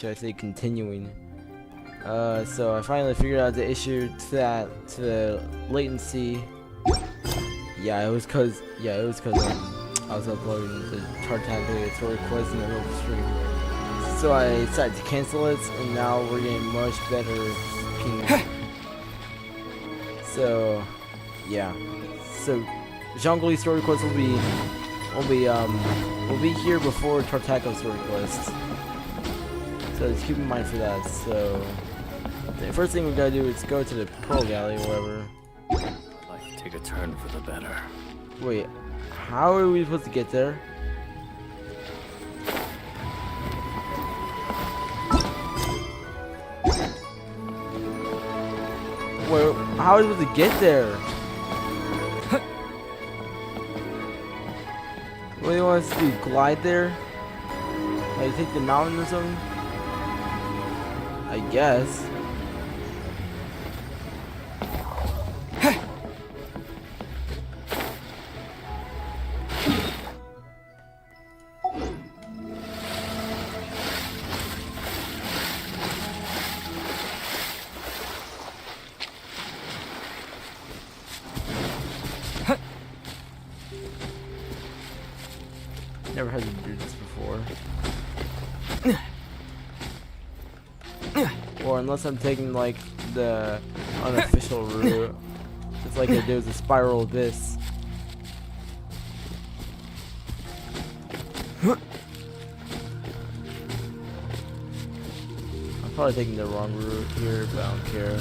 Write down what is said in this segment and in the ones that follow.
should I say continuing. So I finally figured out the issue to the latency. Yeah, it was cause I was uploading the Tartaglia Story Quest in the middle of the stream. So I decided to cancel it, and now we're getting much better ping. So yeah. So Zhongli Story Quest will be here before Tartaglia Story Quest. So just keep in mind for that. So the first thing we gotta do is go to the Pearl Galley or whatever. Life take a turn for the better. Wait, how are we supposed to get there? Wait, how are we supposed to get there? What do you want us to do? Glide there? Like take the mountain or something? I guess. Never had to do this before. Or unless I'm taking like the unofficial route. It's like there's a spiral abyss. I'm probably taking the wrong route here, but I don't care.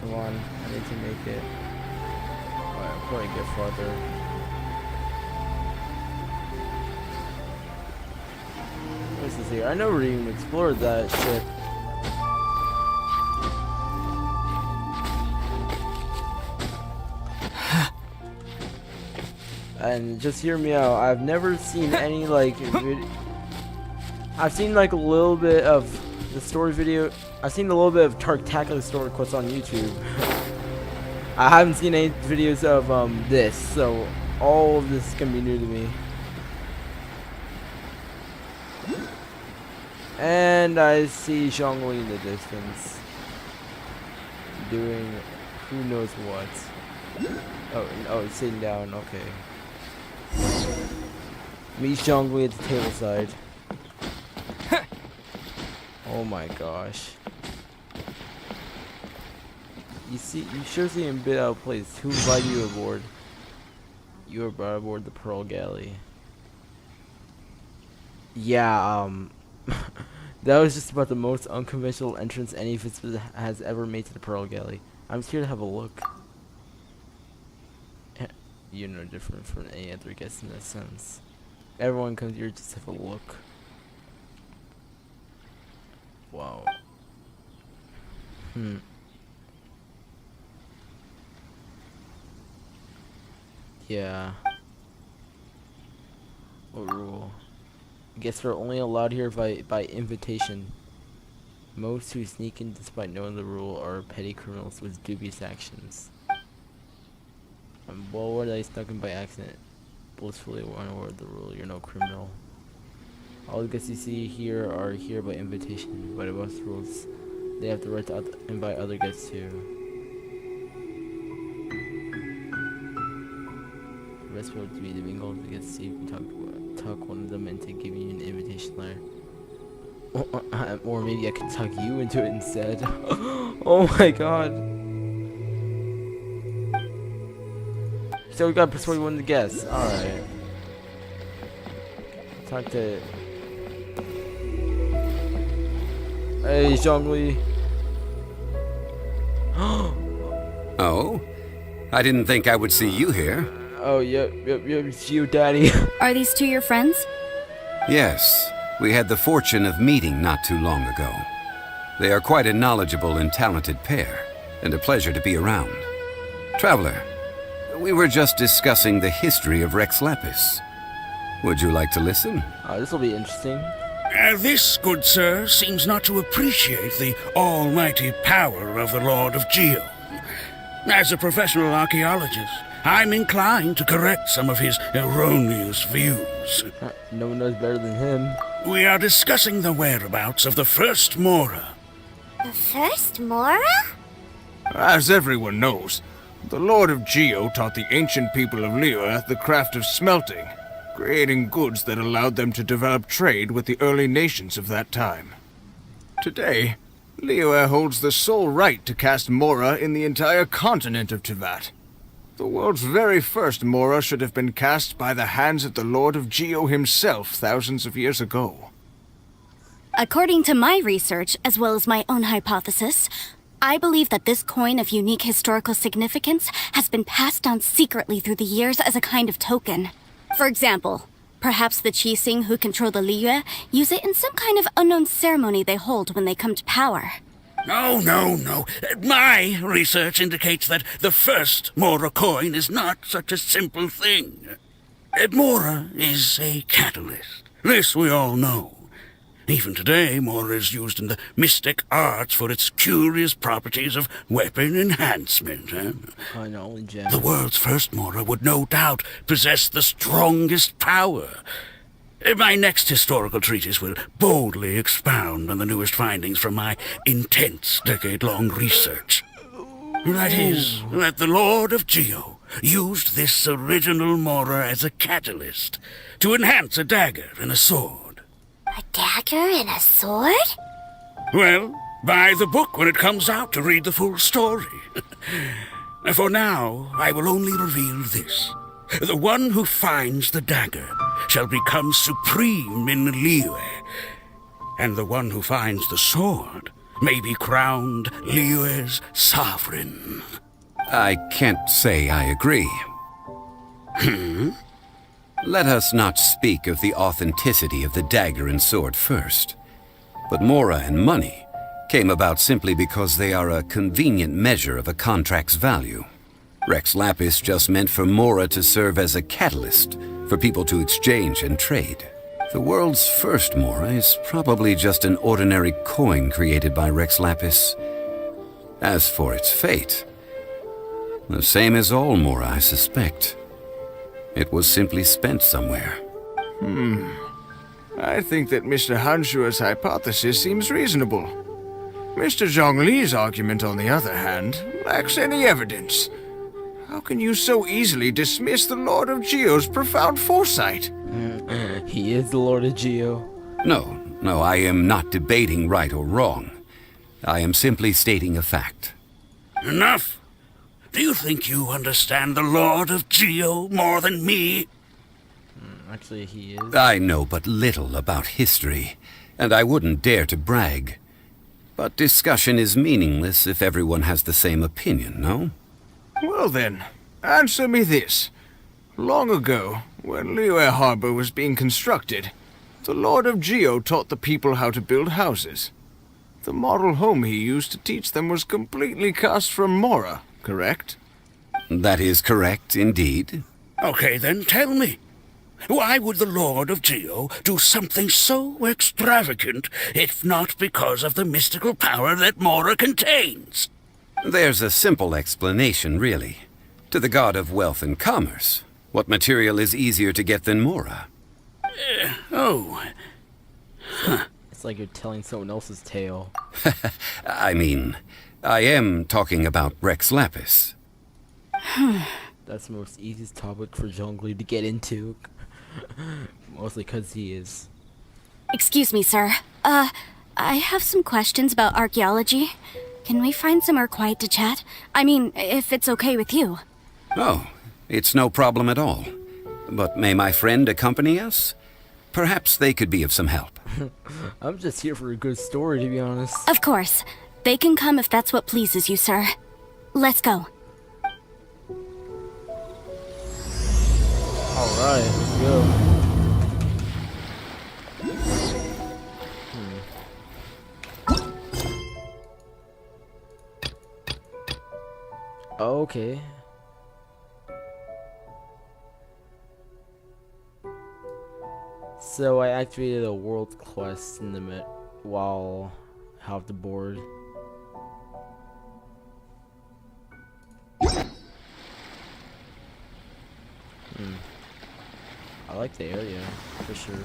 Come on, I need to make it. Alright, I'll probably get farther. What's this here? I never even explored that ship. And just hear me out. I've never seen any like I've seen like a little bit of the story video. I've seen a little bit of Tartaglia Story Quest on YouTube. I haven't seen any videos of this, so all of this is gonna be new to me. And I see Zhongli in the distance, doing who knows what. Oh, it's sitting down. Okay. Meet Zhongli at the table side. Oh my gosh. You sure seem a bit out of place. Who invited you aboard? You were brought aboard the Pearl Galley. Yeah, that was just about the most unconventional entrance any visitor has ever made to the Pearl Galley. I'm just here to have a look. You're no different from any other guest in that sense. Everyone comes here just to have a look. Wow. Yeah. What rule? Guests are only allowed here by invitation. Most who sneak in despite knowing the rule are petty criminals with dubious actions. Well, were they snuck in by accident? Blissfully unaware of the rule, you're no criminal. All the guests you see here are here by invitation, but most rules, they have the right to invite other guests too. The rest will be to mingle with the guests, see if you talk one of them into giving you an invitation letter. Or maybe I can talk you into it instead. Oh my god. So we gotta persuade one of the guests. Alright. Talk to... Hey, Zhongli. Oh? I didn't think I would see you here. Oh, yep, it's Geo Daddy. Are these two your friends? Yes. We had the fortune of meeting not too long ago. They are quite a knowledgeable and talented pair, and a pleasure to be around. Traveler, we were just discussing the history of Rex Lapis. Would you like to listen? This will be interesting. This, good sir, seems not to appreciate the almighty power of the Lord of Geo. As a professional archaeologist, I'm inclined to correct some of his erroneous views. No one knows better than him. We are discussing the whereabouts of the first Mora. The first Mora? As everyone knows, the Lord of Geo taught the ancient people of Liyue the craft of smelting, creating goods that allowed them to develop trade with the early nations of that time. Today, Liyue holds the sole right to cast Mora in the entire continent of Teyvat. The world's very first Mora should have been cast by the hands of the Lord of Geo himself thousands of years ago. According to my research, as well as my own hypothesis, I believe that this coin of unique historical significance has been passed down secretly through the years as a kind of token. For example, perhaps the Qixing who control the Liyue use it in some kind of unknown ceremony they hold when they come to power. No. My research indicates that the first Mora coin is not such a simple thing. Mora is a catalyst. This we all know. Even today, Mora is used in the mystic arts for its curious properties of weapon enhancement. I know, only gems. The world's first Mora would no doubt possess the strongest power. My next historical treatise will boldly expound on the newest findings from my intense decade-long research. That is, that the Lord of Geo used this original Mora as a catalyst to enhance a dagger and a sword. A dagger and a sword? Well, buy the book when it comes out to read the full story. For now, I will only reveal this. The one who finds the dagger shall become supreme in Liyue, and the one who finds the sword may be crowned Liyue's sovereign. I can't say I agree. Let us not speak of the authenticity of the dagger and sword first. But Mora and money came about simply because they are a convenient measure of a contract's value. Rex Lapis just meant for Mora to serve as a catalyst for people to exchange and trade. The world's first Mora is probably just an ordinary coin created by Rex Lapis. As for its fate, the same as all Mora, I suspect. It was simply spent somewhere. I think that Mr. Hanshua's hypothesis seems reasonable. Mr. Zhongli's argument, on the other hand, lacks any evidence. How can you so easily dismiss the Lord of Geo's profound foresight? He is the Lord of Geo. No, I am not debating right or wrong. I am simply stating a fact. Enough! Do you think you understand the Lord of Geo more than me? Actually, he is. I know but little about history, and I wouldn't dare to brag. But discussion is meaningless if everyone has the same opinion, no? Well then, answer me this. Long ago, when Liyue Harbor was being constructed, the Lord of Geo taught the people how to build houses. The model home he used to teach them was completely cast from Mora, correct? That is correct, indeed. Okay, then tell me. Why would the Lord of Geo do something so extravagant if not because of the mystical power that Mora contains? There's a simple explanation, really. To the god of wealth and commerce, what material is easier to get than Mora? It's like you're telling someone else's tale. I mean, I am talking about Rex Lapis. That's the most easiest topic for Zhongli to get into. Mostly because he is. Excuse me, sir. I have some questions about archaeology. Can we find somewhere quiet to chat? I mean, if it's okay with you. Oh, it's no problem at all. But may my friend accompany us? Perhaps they could be of some help. I'm just here for a good story, to be honest. Of course. They can come if that's what pleases you, sir. Let's go. Alright, let's go. Okay. So I activated a world quest in the while I have the board. I like the area for sure.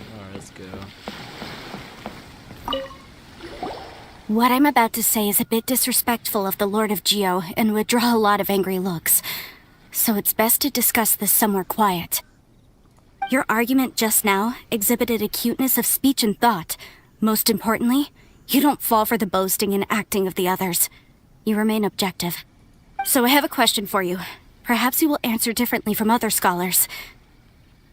Alright, let's go. What I'm about to say is a bit disrespectful of the Lord of Geo and would draw a lot of angry looks. So it's best to discuss this somewhere quiet. Your argument just now exhibited acuteness of speech and thought. Most importantly, you don't fall for the boasting and acting of the others. You remain objective. So I have a question for you. Perhaps you will answer differently from other scholars.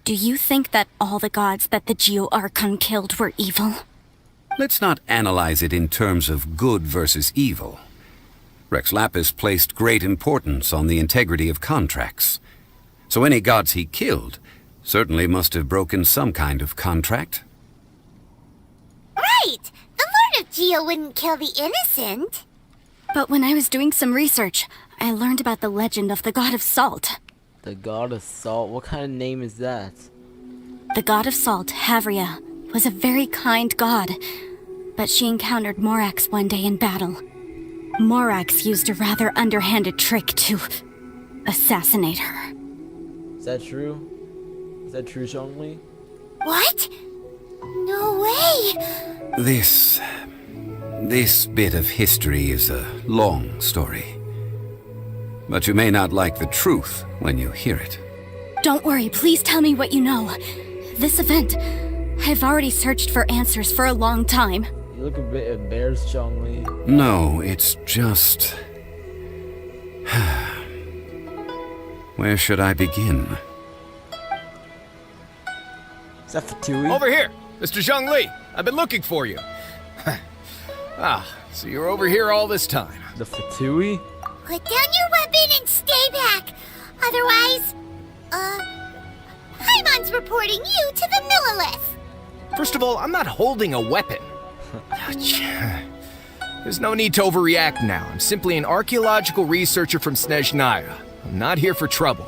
Do you think that all the gods that the Geo Archon killed were evil? Let's not analyze it in terms of good versus evil. Rex Lapis placed great importance on the integrity of contracts. So any gods he killed certainly must have broken some kind of contract. Right! The Lord of Geo wouldn't kill the innocent. But when I was doing some research, I learned about the legend of the god of salt. The god of salt? What kind of name is that? The god of salt, Havria, was a very kind god, but she encountered Morax one day in battle. Morax used a rather underhanded trick to assassinate her. Is that true? Is that true, Zhongli? What? No way! This bit of history is a long story. But you may not like the truth when you hear it. Don't worry, please tell me what you know. This event, I've already searched for answers for a long time. You look a bit embarrassed, Zhongli. No, it's just... Where should I begin? Is that Fatui? Over here! Mr. Zhongli! I've been looking for you. So you're over here all this time. The Fatui? Put down your weapon and stay back. Otherwise, Paimon's reporting you to the Millilith. First of all, I'm not holding a weapon. There's no need to overreact now. I'm simply an archaeological researcher from Snezhnaya. I'm not here for trouble.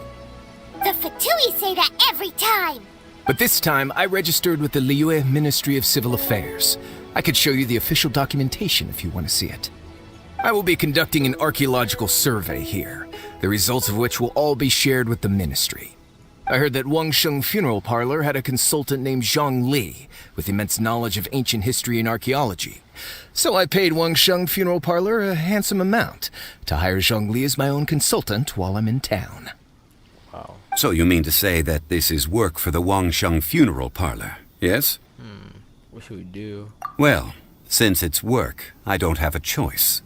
The Fatui say that every time. But this time, I registered with the Liyue Ministry of Civil Affairs. I could show you the official documentation if you want to see it. I will be conducting an archaeological survey here, the results of which will all be shared with the ministry. I heard that Wangsheng Funeral Parlor had a consultant named Zhongli with immense knowledge of ancient history and archaeology. So I paid Wangsheng Funeral Parlor a handsome amount to hire Zhongli as my own consultant while I'm in town. Wow. So you mean to say that this is work for the Wangsheng Funeral Parlor, yes? What should we do? Well, since it's work, I don't have a choice.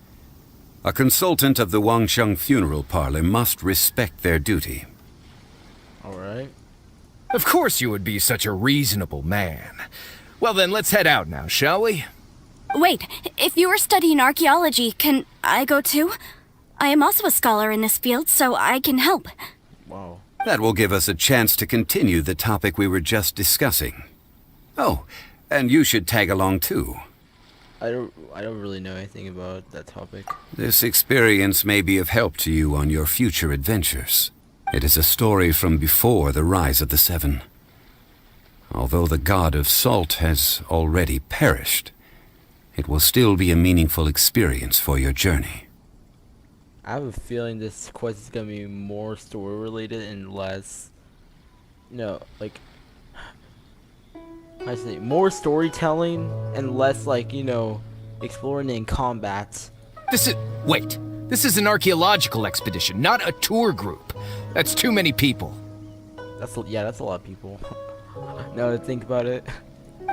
A consultant of the Wangsheng Funeral Parlor must respect their duty. Alright. Of course you would be such a reasonable man. Well then, let's head out now, shall we? Wait, if you are studying archaeology, can I go too? I am also a scholar in this field, so I can help. Wow. That will give us a chance to continue the topic we were just discussing. Oh, and you should tag along too. I don't really know anything about that topic. This experience may be of help to you on your future adventures. It is a story from before the rise of the Seven. Although the god of salt has already perished, it will still be a meaningful experience for your journey. I have a feeling this quest is gonna be more story related and less, like, I say more storytelling and less like, exploring in combat. This is an archaeological expedition, not a tour group. That's too many people. That's a lot of people. Now to think about it.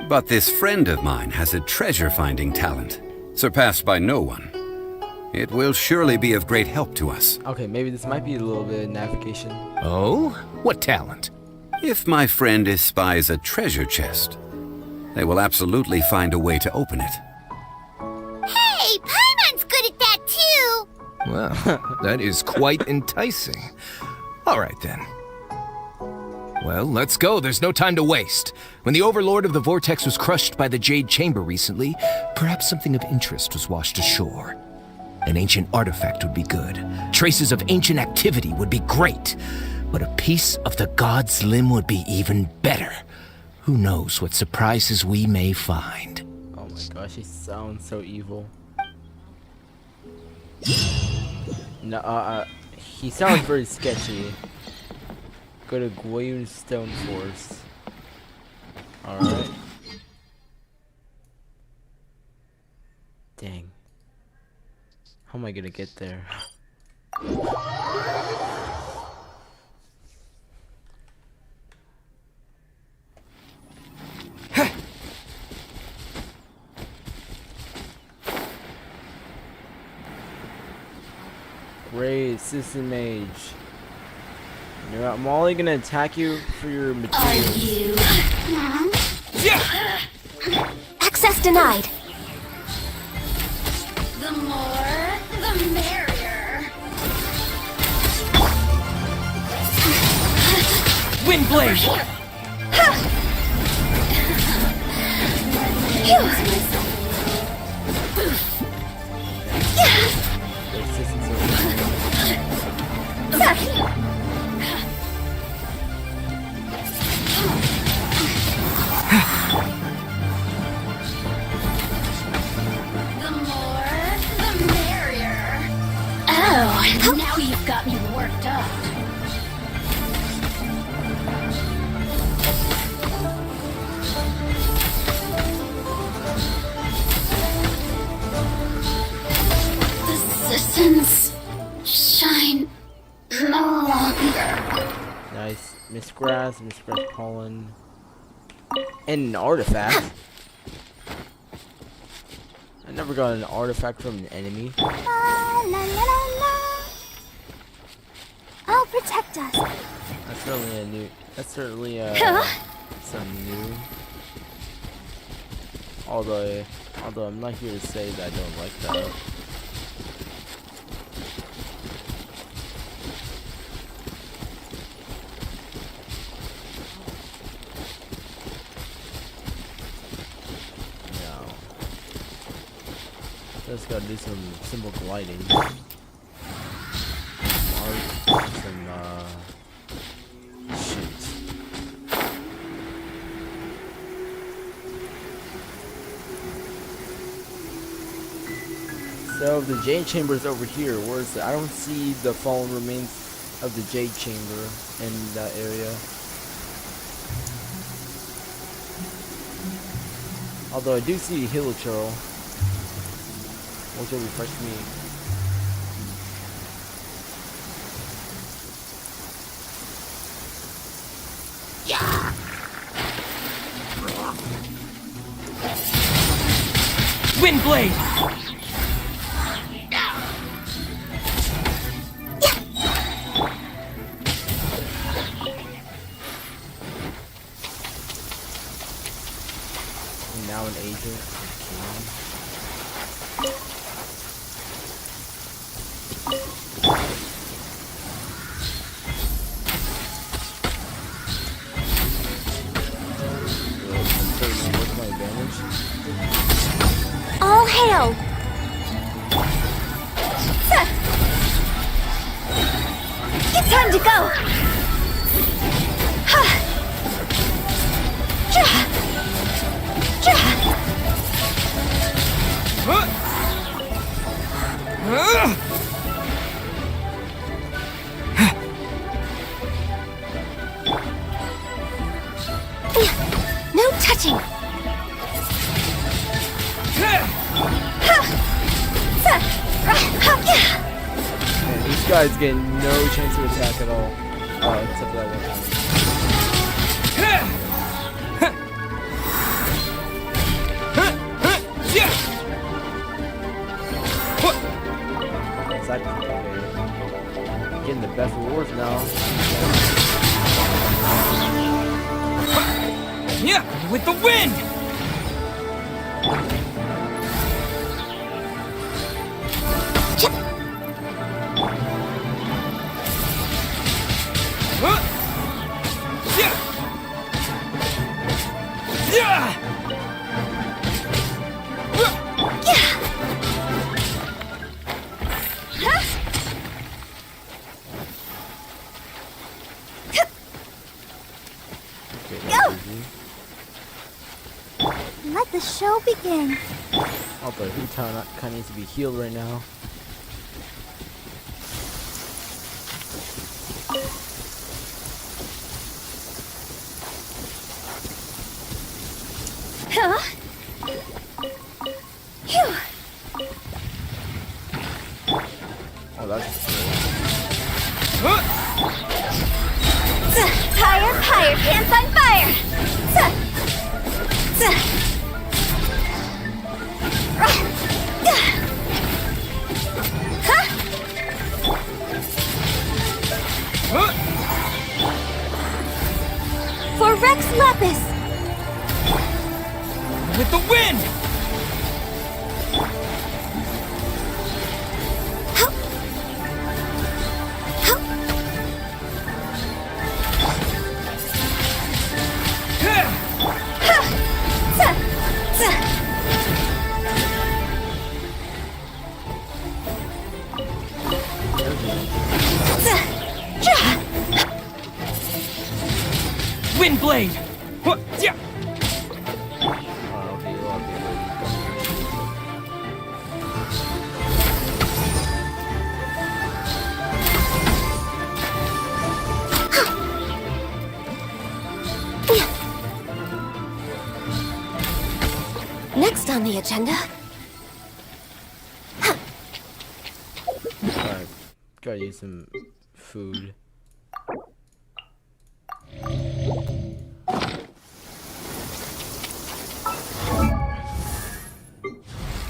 But this friend of mine has a treasure-finding talent, surpassed by no one. It will surely be of great help to us. Okay, maybe this might be a little bit of navigation. Oh? What talent? If my friend espies a treasure chest, they will absolutely find a way to open it. Hey, Paimon's good at that too. Well, that is quite enticing. All right then. Well, let's go. There's no time to waste. When the Overlord of the Vortex was crushed by the Jade Chamber recently, perhaps something of interest was washed ashore. An ancient artifact would be good. Traces of ancient activity would be great. But a piece of the god's limb would be even better. Who knows what surprises we may find. Oh my gosh, he sounds so evil. No, he sounds very sketchy. Go to Gwayun Stone Force. Alright. Dang. How am I gonna get there? Great, System Mage. You know, I'm only gonna attack you for your materials. Access denied. The more, the merrier. Windblade! The more, the merrier. Oh, now you've got me worked up. The systems shine no longer. Nice. Miss Grass Pollen. And an artifact. I never got an artifact from an enemy. La, la, la, la. I'll protect us. That's certainly a new. That's certainly some new. Although I'm not here to say that I don't like that. Just gotta do some simple gliding. Shoot. So the Jade Chamber is over here. Where is it? I don't see the fallen remains of the Jade Chamber in that area. Although I do see Hilichurl, which will refresh me. Windblade! I'm now an agent. All hail! It's time to go! No touching! Man, these guys get no chance to attack at all. Oh, except for that one time. Exactly. Okay. Getting the best rewards now. Yeah, with the wind! Yeah. the show begin? Oh, but he kind of needs to be healed right now. Huh? Phew. Oh, that's Higher, higher, pants on fire! For Rex Lapis! With the wind! Wind blade! What? Yeah. Next on the agenda. Alright, gotta use some food.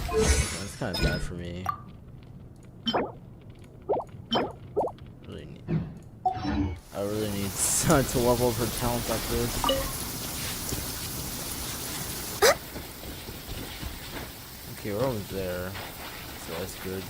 That's kind of bad for me. I really need to level up for talents like this. Okay, we're almost there, so that's good.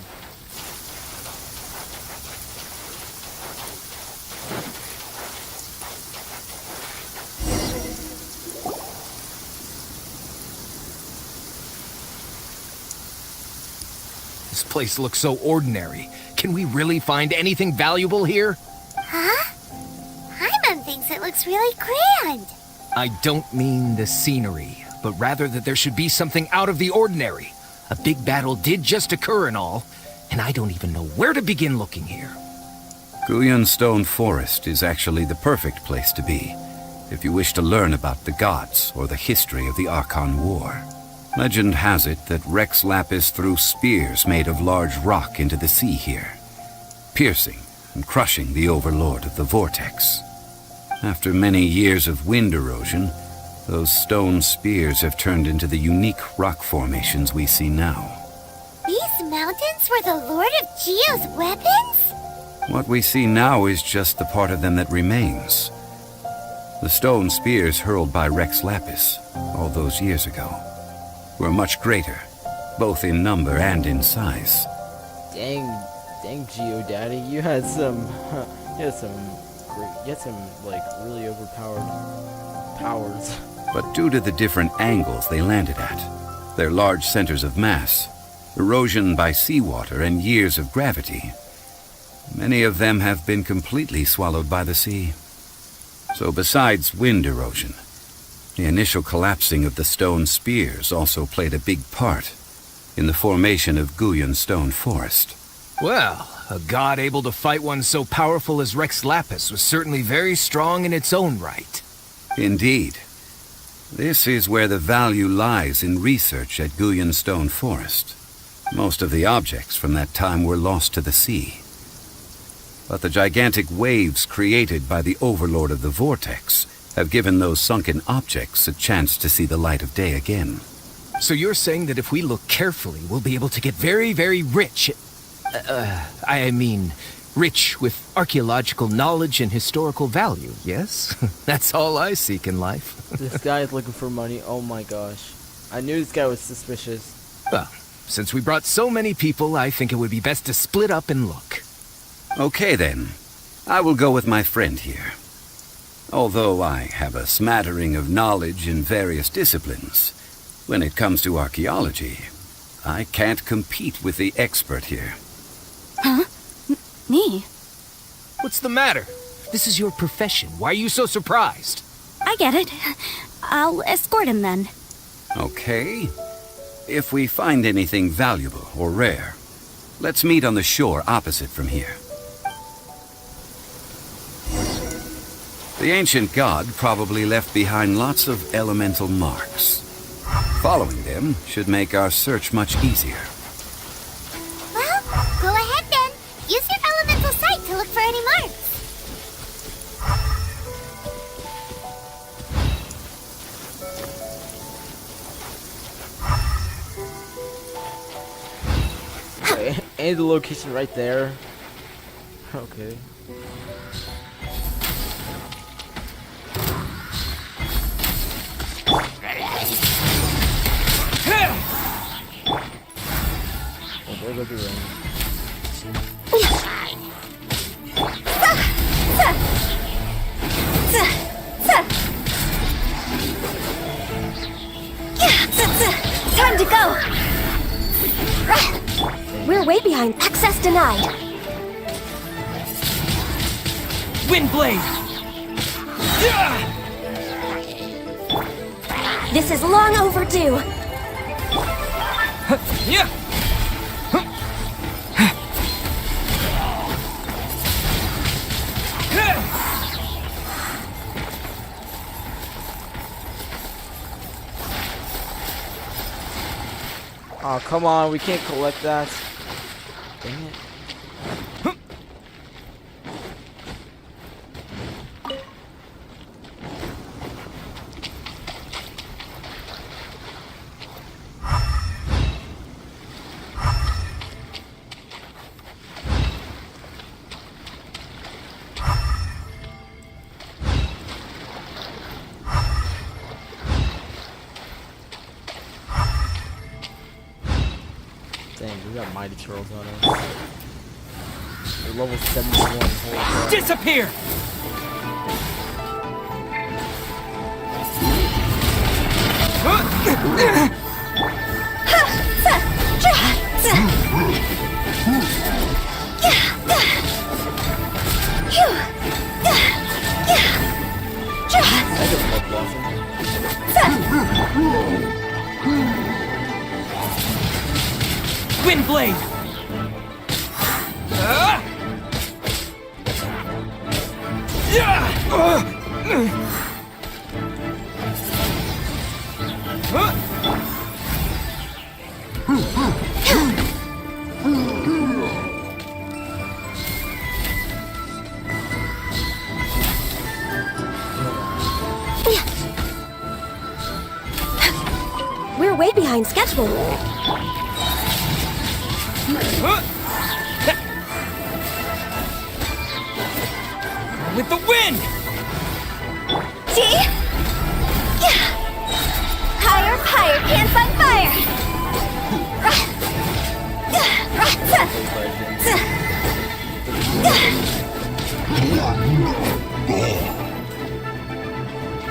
This place looks so ordinary. Can we really find anything valuable here? Huh? Hyman thinks it looks really grand. I don't mean the scenery, but rather that there should be something out of the ordinary. A big battle did just occur and all, and I don't even know where to begin looking here. Guyan Stone Forest is actually the perfect place to be, if you wish to learn about the gods or the history of the Archon War. Legend has it that Rex Lapis threw spears made of large rock into the sea here, piercing and crushing the overlord of the vortex. After many years of wind erosion, those stone spears have turned into the unique rock formations we see now. These mountains were the Lord of Geo's weapons? What we see now is just the part of them that remains. The stone spears hurled by Rex Lapis all those years ago were much greater, both in number and in size. Dang, Geo Daddy, you had some like really overpowered powers. But due to the different angles they landed at, their large centers of mass, erosion by seawater, and years of gravity, many of them have been completely swallowed by the sea. So besides wind erosion, the initial collapsing of the stone spears also played a big part in the formation of Guyan Stone Forest. Well, a god able to fight one so powerful as Rex Lapis was certainly very strong in its own right. Indeed. This is where the value lies in research at Guyan Stone Forest. Most of the objects from that time were lost to the sea. But the gigantic waves created by the overlord of the vortex have given those sunken objects a chance to see the light of day again. So you're saying that if we look carefully, we'll be able to get very, very rich. Rich with archaeological knowledge and historical value, yes? That's all I seek in life. This guy is looking for money, oh my gosh. I knew this guy was suspicious. Well, since we brought so many people, I think it would be best to split up and look. Okay then, I will go with my friend here. Although I have a smattering of knowledge in various disciplines, when it comes to archaeology, I can't compete with the expert here. Huh? Me? What's the matter? This is your profession. Why are you so surprised? I get it. I'll escort him then. Okay. If we find anything valuable or rare, let's meet on the shore opposite from here. The ancient god probably left behind lots of elemental marks. Following them should make our search much easier. Well, go ahead then. Use your elemental sight to look for any marks. Okay, and the location right there. Okay. Oh, there goes the ring. Time to go. We're way behind. Access denied. Wind blade! This is long overdue. Yeah! Oh, come on, we can't collect that. Dang it. Dang, we got mighty turtles on us. They're level 71. Holy crap. Disappear! That doesn't look awesome. Wind blade! We're way behind schedule. With the wind! See? Higher, higher, pants on fire!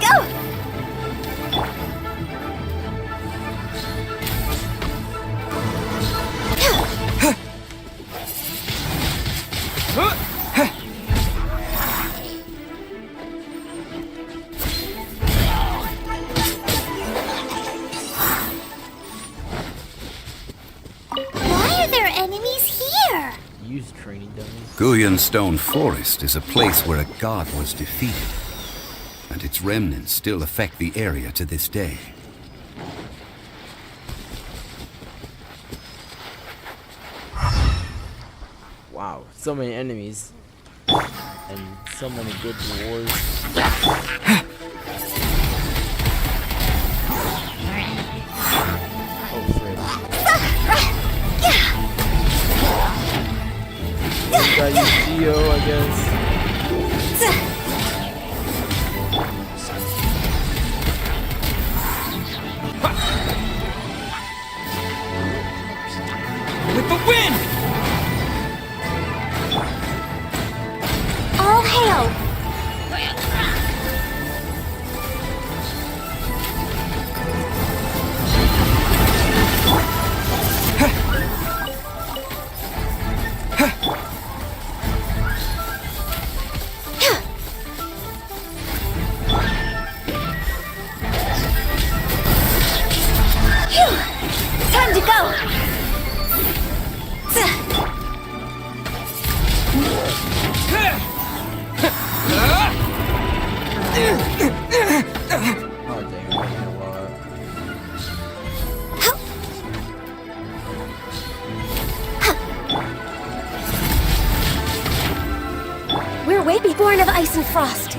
Go! Why are there enemies here? Use training dummies. Guyan Stone Forest is a place where a god was defeated, and its remnants still affect the area to this day. Wow, so many enemies. And so many good rewards. Oh, frick. Gotta use Geo, I guess. With the wind! All hail! may be born of ice and frost.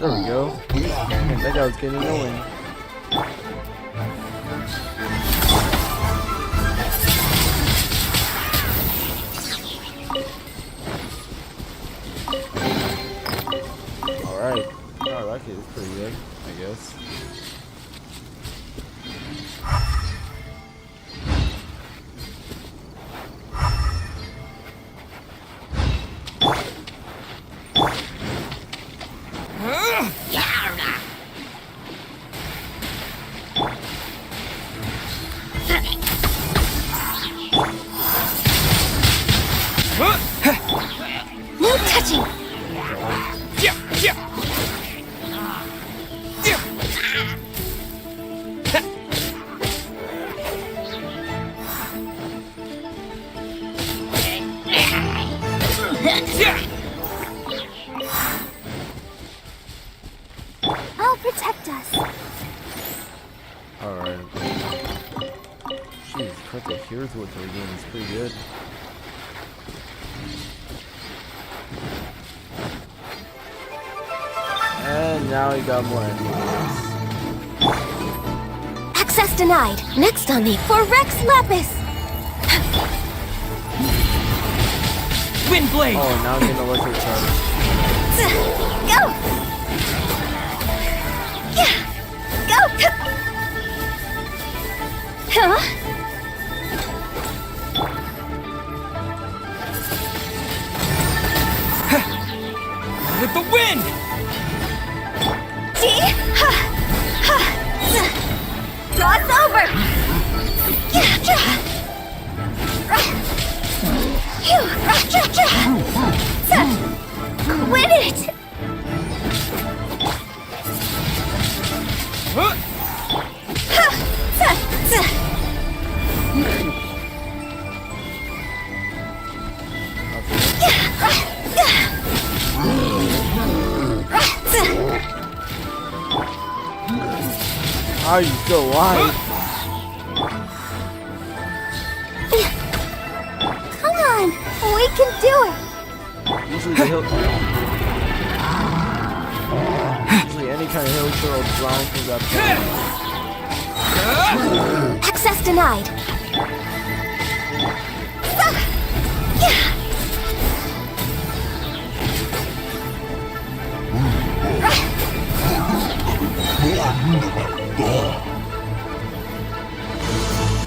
There we go. Man, that guy was getting annoying. Alright. Oh, that kid is pretty good, I guess. No touching! I'll protect us. Alright. Jesus Christ, the here's what they're doing is pretty good. And now we got more enemies. Access denied. Next on the for Rex Lapis. Wind blade. Oh, now I'm getting electric charge. Go! Yeah! Go! Huh? With the wind. See? Ha! Ha! Cross over! Quit it! How are you still alive? Come on! We can do it! Usually the hill. Usually any kind of hill turtle drowns from that point. Access denied.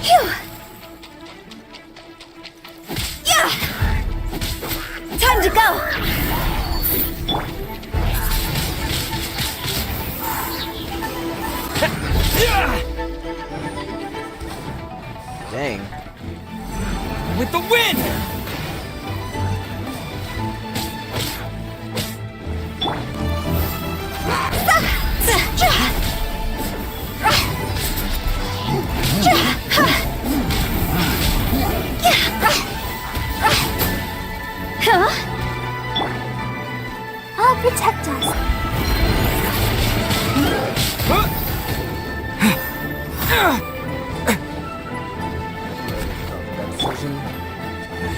Phew. Yeah. Time to go. Dang. With the wind. Huh? I'll protect us.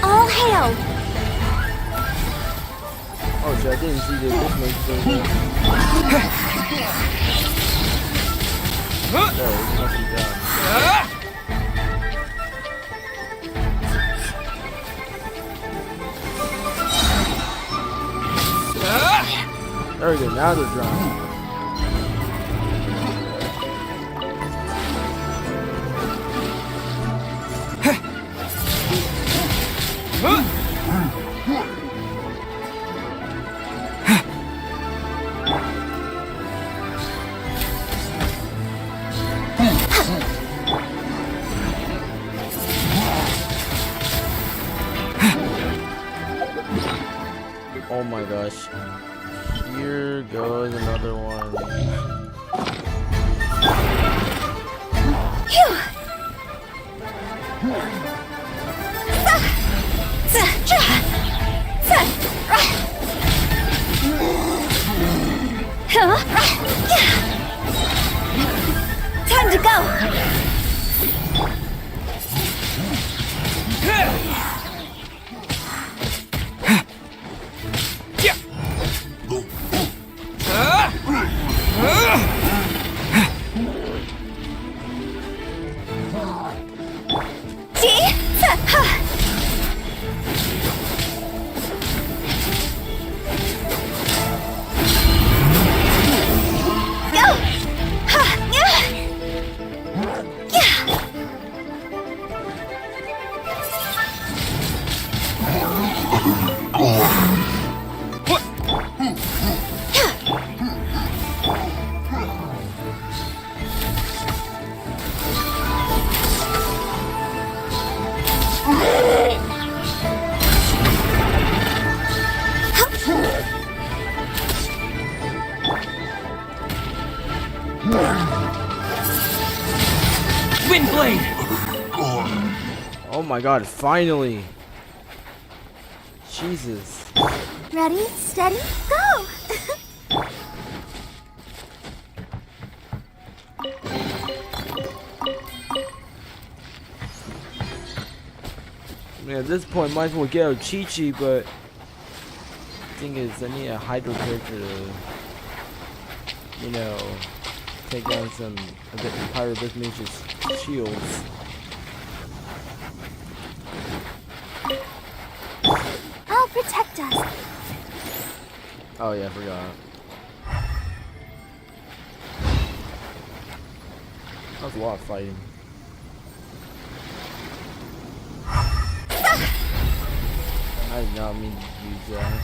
All hail! Oh shit, I didn't see the difference thing. There, it's nothing down. There we go, now they're drowning. Oh my gosh. Here goes another one. Phew! Time to go! Wind blade! Oh my god, finally! Jesus. Ready, steady, go! I mean, at this point, might as well get out Chi-Chi, but the thing is, I need a Hydro character to, you know, take down some of the Pyrobith Mage's shields. I'll protect us. Oh yeah, I forgot. That was a lot of fighting. I did not mean to use that.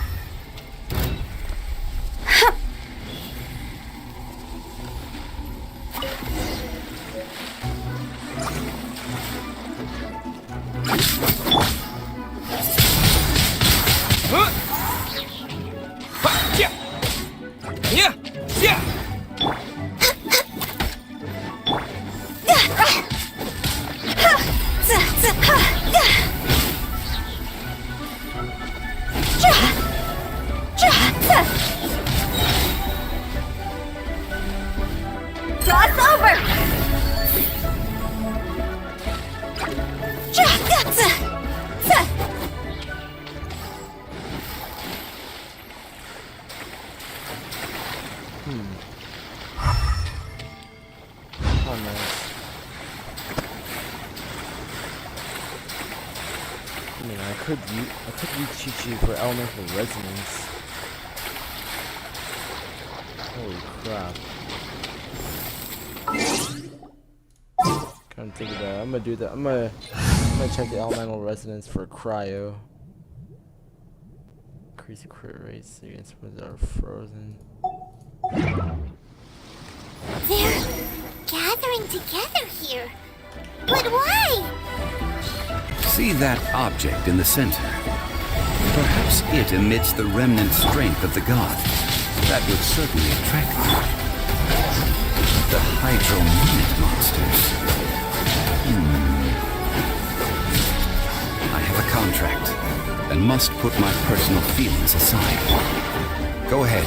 Oh, nice. I mean, I could use Chi-Chi for elemental resonance. Holy crap. Can't think of that. I'm gonna do that. I'm gonna check the elemental resonance for cryo. Increase the crit rates against ones that are frozen. They're gathering together here. But why? See that object in the center? Perhaps it emits the remnant strength of the god. That would certainly attract them. The hydro-minute monsters. I have a contract, and must put my personal feelings aside. Go ahead.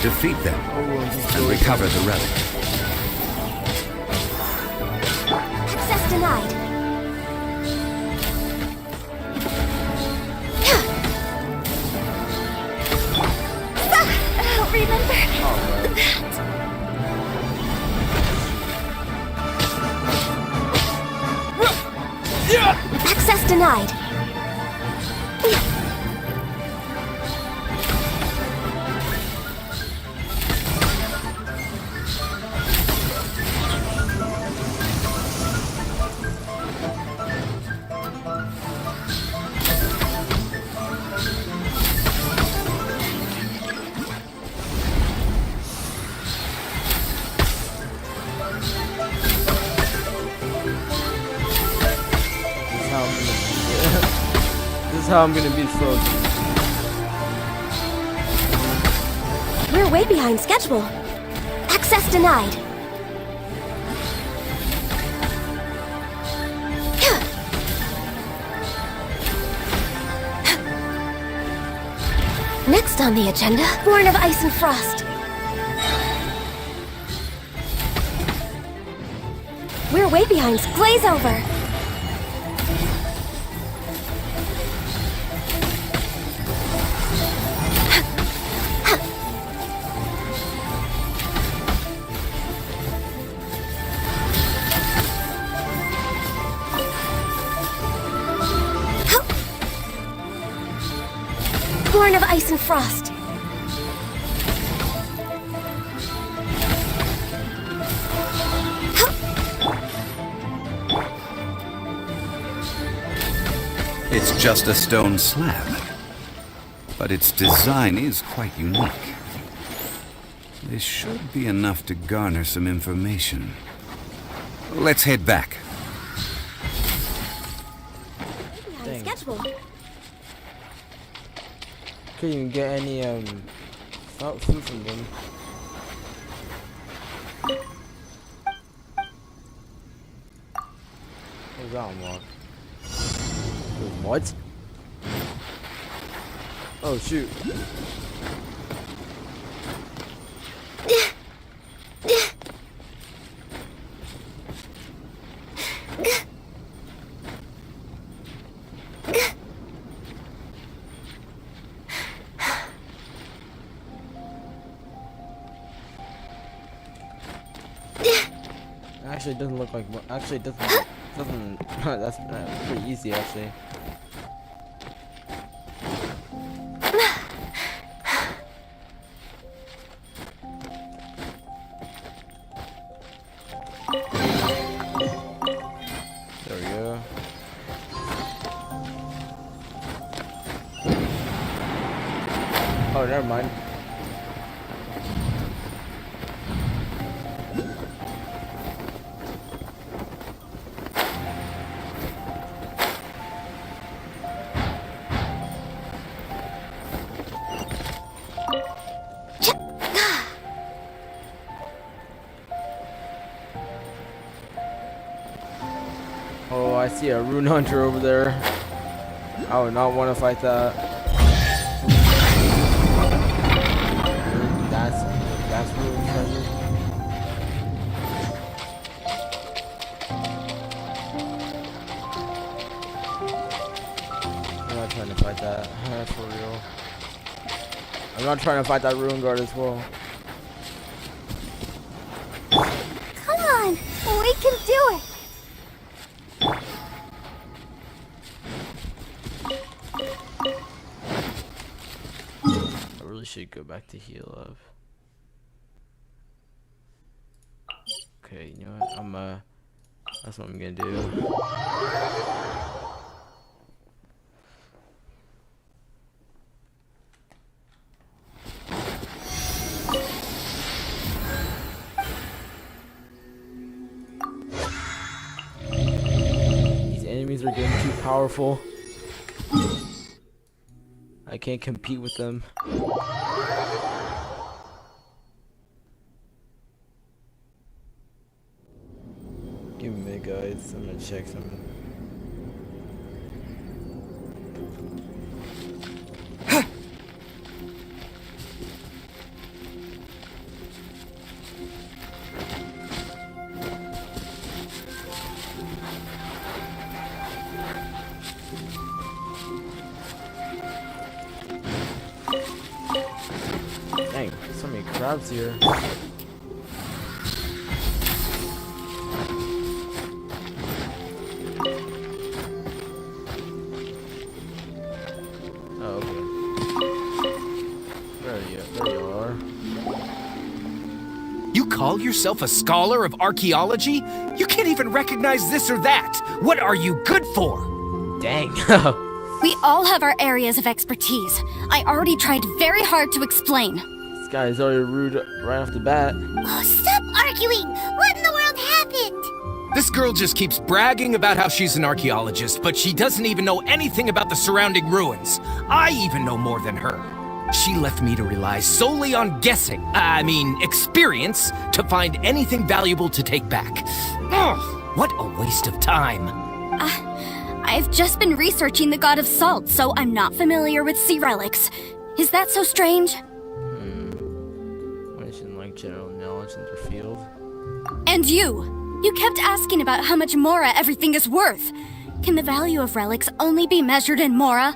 Defeat them, and recover the relic. Access denied. I'll remember that. Access denied. This is how I'm gonna beat Frozen. We're way behind schedule. Access denied. Next on the agenda, Born of Ice and Frost. We're way behind. Glaze over. Born of Ice and Frost. It's just a stone slab, but its design is quite unique. This should be enough to garner some information. Let's head back. Dang. Schedule. Couldn't even get any food from them. What's that unlock? What? Oh shoot. Actually, it doesn't look like. Actually, it doesn't. That's pretty easy, actually. There we go. Oh, never mind. Oh, I see a rune hunter over there. I would not want to fight that. That's rune treasure. I'm not trying to fight that. That's for real. I'm not trying to fight that rune guard as well. Come on, we can do it. I really should go back to heal up. Okay, you know what? That's what I'm gonna do. These enemies are getting too powerful. I can't compete with them. Give me a minute, guys. I'm gonna check something. Dang, so many crabs here. Oh, okay. There you are. You call yourself a scholar of archaeology? You can't even recognize this or that. What are you good for? Dang. We all have our areas of expertise. I already tried very hard to explain. This guy is already rude right off the bat. Oh, stop arguing! What in the world happened? This girl just keeps bragging about how she's an archaeologist, but she doesn't even know anything about the surrounding ruins. I even know more than her. She left me to rely solely on guessing, experience, to find anything valuable to take back. Ugh, what a waste of time. I've just been researching the god of salt, so I'm not familiar with sea relics. Is that so strange? Mention like general knowledge in their field. And you kept asking about how much Mora everything is worth. Can the value of relics only be measured in Mora?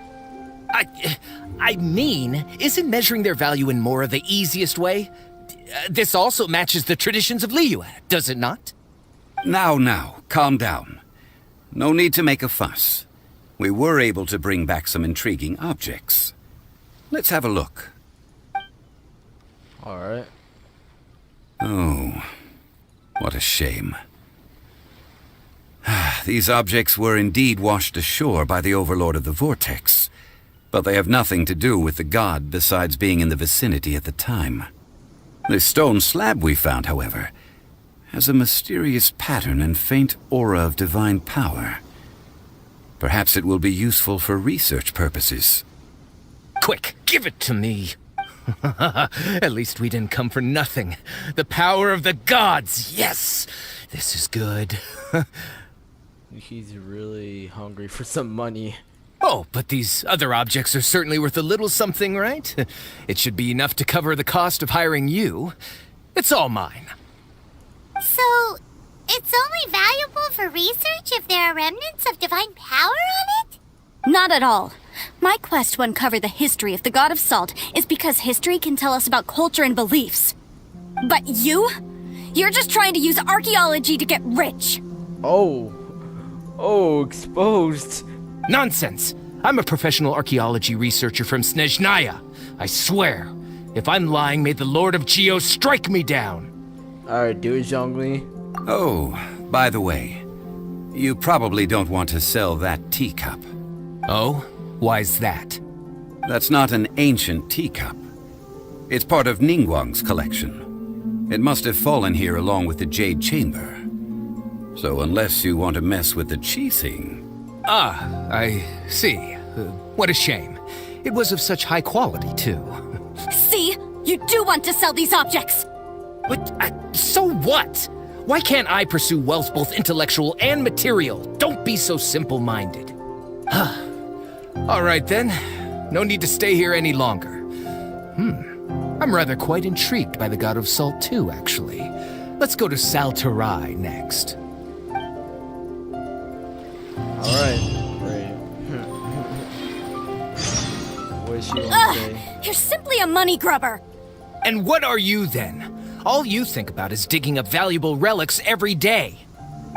I mean, isn't measuring their value in Mora the easiest way? This also matches the traditions of Liyue, does it not? Now, calm down. No need to make a fuss. We were able to bring back some intriguing objects. Let's have a look. Alright. Oh, what a shame. These objects were indeed washed ashore by the Overlord of the Vortex, but they have nothing to do with the god besides being in the vicinity at the time. The stone slab we found, however, has a mysterious pattern and faint aura of divine power. Perhaps it will be useful for research purposes. Quick, give it to me. At least we didn't come for nothing. The power of the gods, yes! This is good. He's really hungry for some money. Oh, but these other objects are certainly worth a little something, right? It should be enough to cover the cost of hiring you. It's all mine. So, it's only valuable for research if there are remnants of divine power on it? Not at all. My quest to uncover the history of the God of Salt is because history can tell us about culture and beliefs. But you're just trying to use archaeology to get rich. Oh, exposed. Nonsense! I'm a professional archaeology researcher from Snezhnaya. I swear, if I'm lying, may the Lord of Geo strike me down. Alright, do it, Zhongli. Oh, by the way, you probably don't want to sell that teacup. Oh? Why's that? That's not an ancient teacup. It's part of Ningguang's collection. It must have fallen here along with the Jade Chamber. So unless you want to mess with the Qixing... Ah, I see. What a shame. It was of such high quality, too. See? You do want to sell these objects! But, so what? Why can't I pursue wealth both intellectual and material? Don't be so simple-minded. All right, then. No need to stay here any longer. I'm rather quite intrigued by the God of Salt, too, actually. Let's go to Saltarai next. Alright, great. What is she gonna say? You're simply a money grubber! And what are you, then? All you think about is digging up valuable relics every day.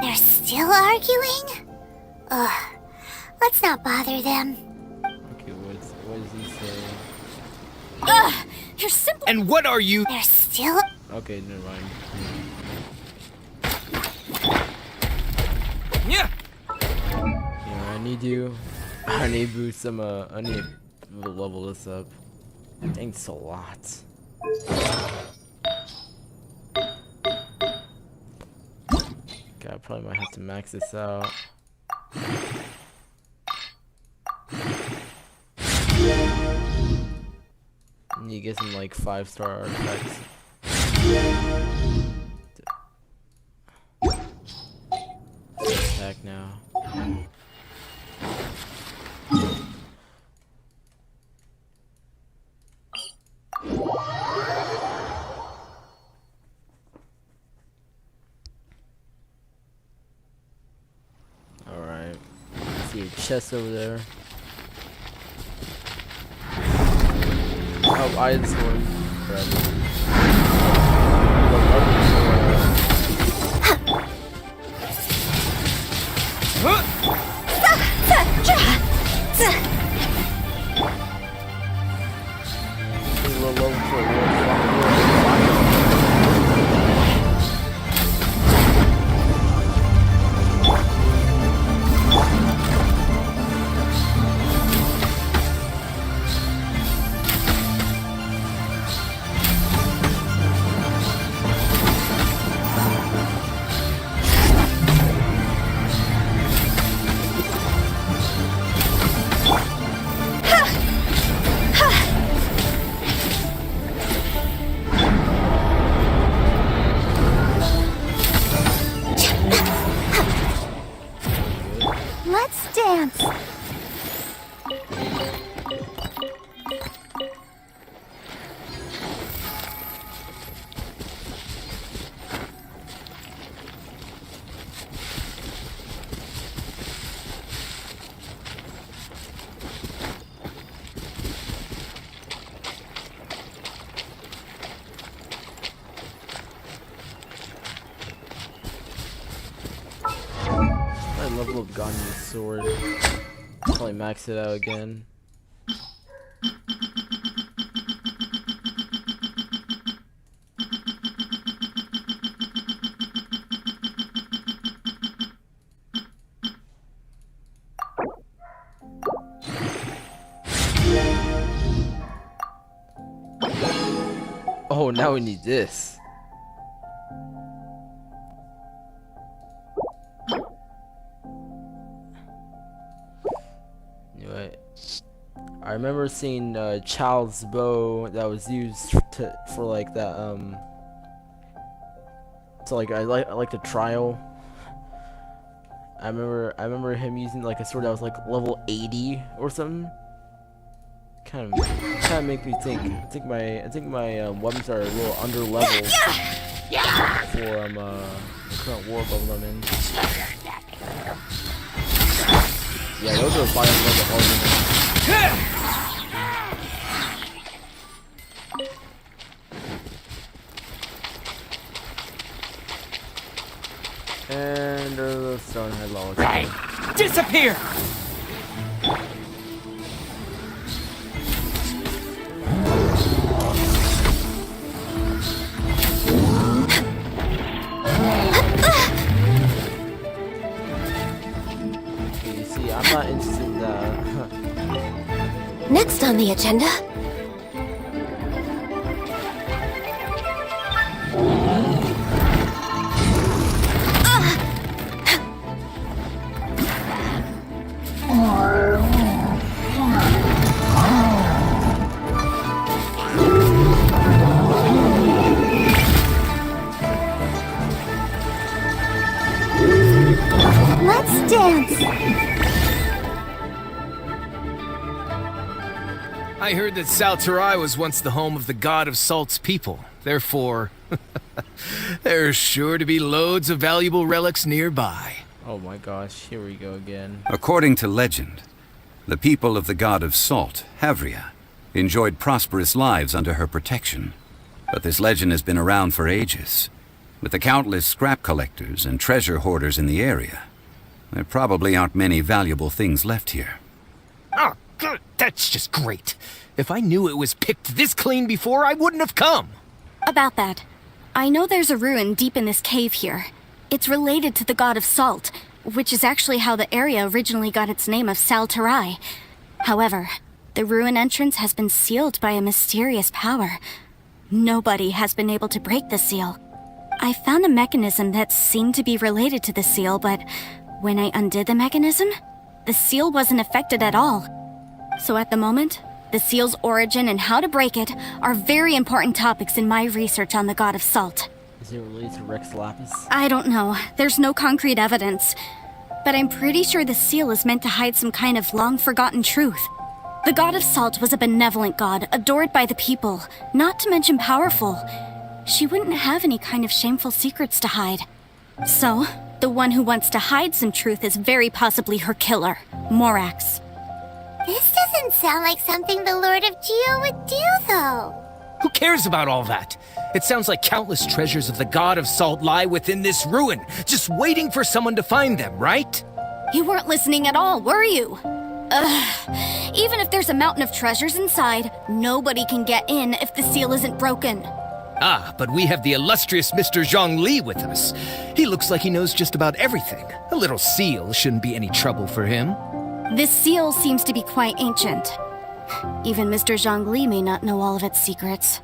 They're still arguing? Ugh. Let's not bother them. Okay, what does he say? You're simply— And what are you— They're still— Okay, never mind. Yeah. Yeah, I need to boost some, I need to level this up. Thanks a lot. God, I probably might have to max this out. I need to get some, like, 5-star artifacts. Attack now. Alright. See your chest over there. Oh, I had this one. Let's dance. gotten the sword. Probably max it out again. Oh, now we need this. Anyway, I remember seeing Child's bow that was used for like that so like I like the trial. I remember him using like a sword that was like level 80 or something. Kind of make me think. I think my weapons are a little under level for the current war level I'm in. Yeah, those are probably a little bit harder. And the stone head low. Right. Disappear! You see, I'm not interested in Next on the agenda. Let's dance. I heard that Salterai was once the home of the god of Salt's people. Therefore, there's sure to be loads of valuable relics nearby. Oh my gosh, here we go again. According to legend, the people of the god of Salt, Havria, enjoyed prosperous lives under her protection. But this legend has been around for ages. With the countless scrap collectors and treasure hoarders in the area, there probably aren't many valuable things left here. Oh, good. That's just great. If I knew it was picked this clean before, I wouldn't have come. About that, I know there's a ruin deep in this cave here. It's related to the god of Salt, which is actually how the area originally got its name of Salterai. However, the ruin entrance has been sealed by a mysterious power. Nobody has been able to break the seal. I found a mechanism that seemed to be related to the seal, but when I undid the mechanism, the seal wasn't affected at all. So at the moment, the seal's origin and how to break it are very important topics in my research on the god of Salt. Is it related to Rex Lapis? I don't know. There's no concrete evidence. But I'm pretty sure the seal is meant to hide some kind of long-forgotten truth. The god of Salt was a benevolent god, adored by the people, not to mention powerful. She wouldn't have any kind of shameful secrets to hide. So, the one who wants to hide some truth is very possibly her killer, Morax. This doesn't sound like something the Lord of Geo would do, though. Who cares about all that? It sounds like countless treasures of the god of Salt lie within this ruin, just waiting for someone to find them, right? You weren't listening at all, were you? Ugh. Even if there's a mountain of treasures inside, nobody can get in if the seal isn't broken. Ah, but we have the illustrious Mr. Zhongli with us. He looks like he knows just about everything. A little seal shouldn't be any trouble for him. This seal seems to be quite ancient. Even Mr. Zhongli may not know all of its secrets.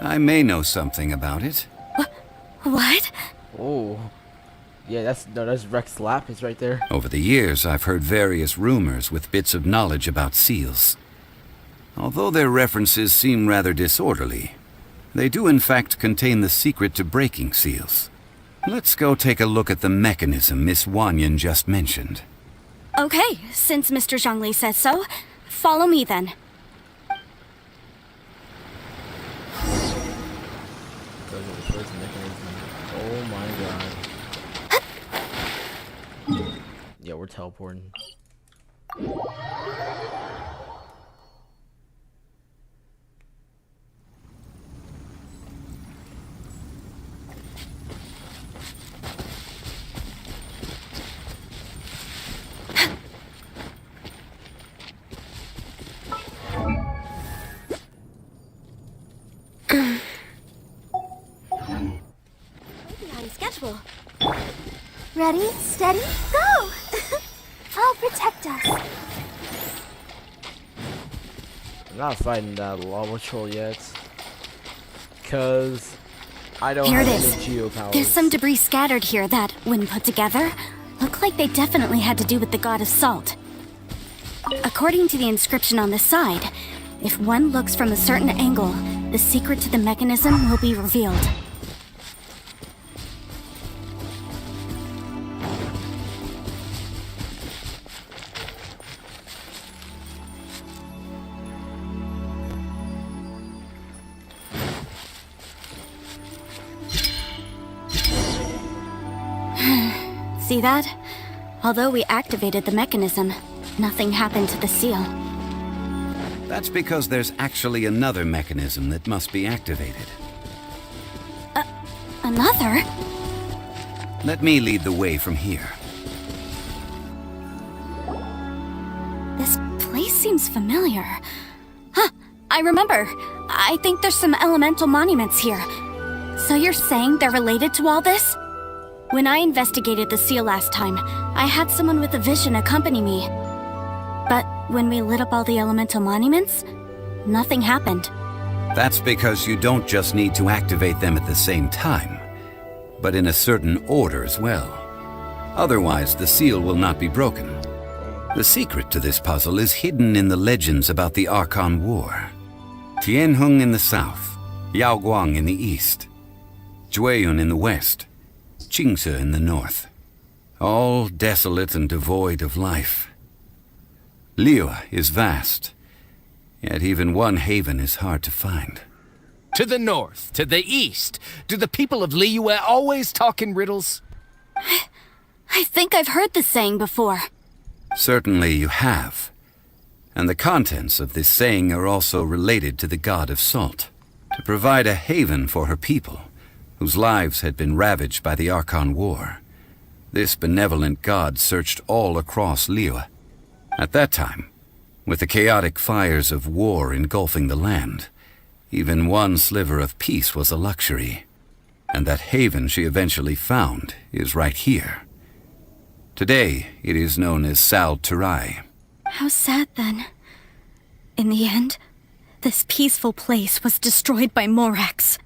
I may know something about it. What? Oh. Yeah, that's Rex Lapis right there. Over the years, I've heard various rumors with bits of knowledge about seals. Although their references seem rather disorderly, they do in fact contain the secret to breaking seals. Let's go take a look at the mechanism Miss Wanyan just mentioned. Okay, since Mr. Zhongli says so, follow me then. Oh my god. Yeah, we're teleporting. Ready, steady, go! I'll protect us. I'm not fighting that lava troll yet. Cause I don't Here have it any is. geo powers. There's some debris scattered here that, when put together, look like they definitely had to do with the god of salt. According to the inscription on the side, if one looks from a certain angle, the secret to the mechanism will be revealed. See that? Although we activated the mechanism, nothing happened to the seal. That's because there's actually another mechanism that must be activated. Another? Let me lead the way from here. This place seems familiar. Huh, I remember. I think there's some elemental monuments here. So you're saying they're related to all this? When I investigated the seal last time, I had someone with a vision accompany me. But when we lit up all the elemental monuments, nothing happened. That's because you don't just need to activate them at the same time, but in a certain order as well. Otherwise, the seal will not be broken. The secret to this puzzle is hidden in the legends about the Archon War. Tianheng in the south, Yaoguang in the east, Jueyun in the west, Qingce in the north. All desolate and devoid of life. Liyue is vast, yet even one haven is hard to find. To the north, to the east. Do the people of Liyue always talk in riddles? I think I've heard this saying before. Certainly you have. And the contents of this saying are also related to the god of salt. To provide a haven for her people, whose lives had been ravaged by the Archon War, this benevolent god searched all across Liyue. At that time, with the chaotic fires of war engulfing the land, even one sliver of peace was a luxury. And that haven she eventually found is right here. Today, it is known as Sal Turai. How sad then. In the end, this peaceful place was destroyed by Morax.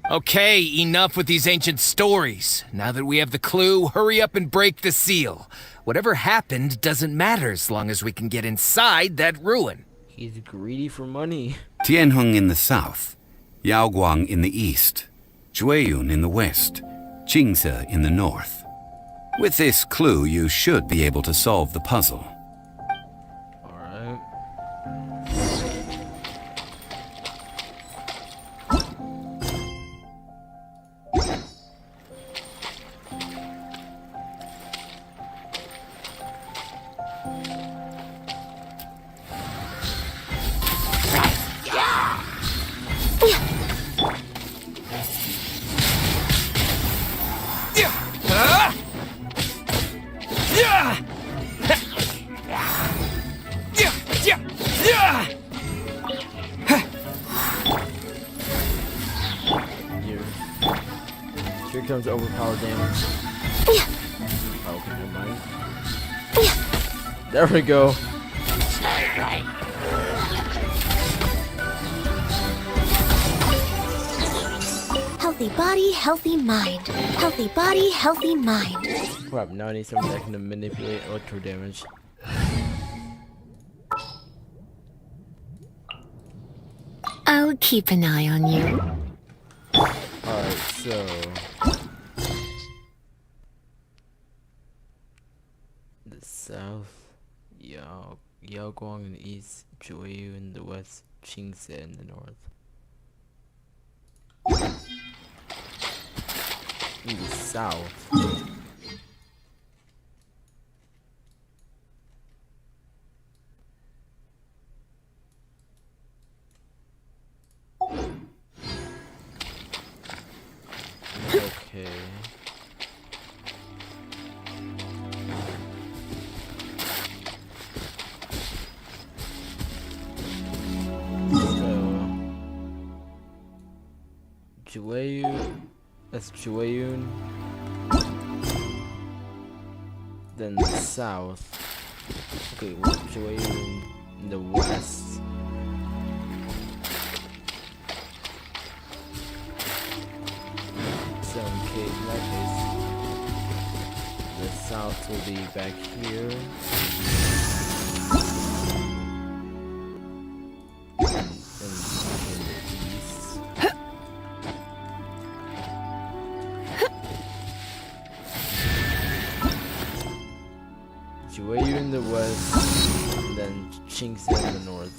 Okay, enough with these ancient stories. Now that we have the clue, hurry up and break the seal. Whatever happened doesn't matter as long as we can get inside that ruin. He's greedy for money. Tianheng in the south, Yaoguang in the east, Jueyun in the west, Qingce in the north. With this clue, you should be able to solve the puzzle. Alright. Here comes overpowered damage. Oh, okay, never mind. There we go. Healthy body, healthy mind. Healthy body, healthy mind. Crap, now I need something that can manipulate electro damage. I'll keep an eye on you. Alright, so... the south, Yaoguang in the east, Jueyun in the west, Qingce in the north. In the south. Okay. So Jueyun, that's Jueyun. then the south. Okay, which way in the west? So okay, in that case, the south will be back here. And in the east. Jiwei in the west, and then Qingse in the north.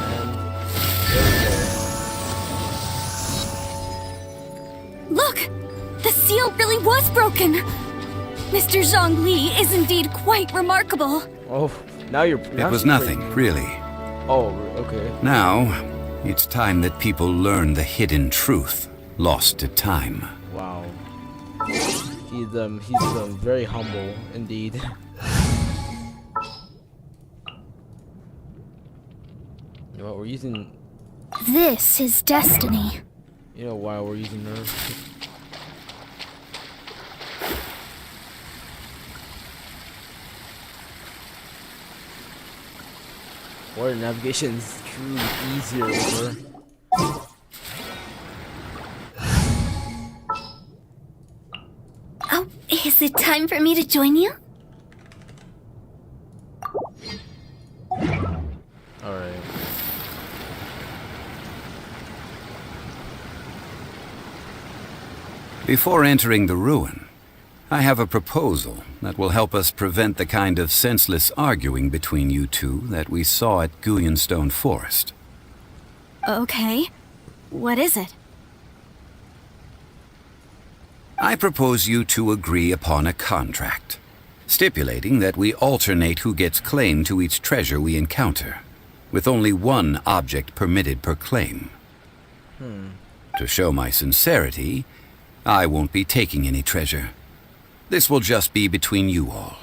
And there Look! The seal really was broken! Mr. Zhongli is indeed quite remarkable. we go. Oh, now you're. It was nothing, really. Oh, okay. Now, it's time that people learn the hidden truth lost to time. Wow. He's very humble indeed. You know what, we're using. This is destiny. You know why we're using nerves? Water navigation is truly easier with her. Oh, is it time for me to join you? Alright. Before entering the ruin, I have a proposal that will help us prevent the kind of senseless arguing between you two that we saw at Stone Forest. Okay. What is it? I propose you two agree upon a contract, stipulating that we alternate who gets claim to each treasure we encounter, with only one object permitted per claim. To show my sincerity, I won't be taking any treasure. This will just be between you all.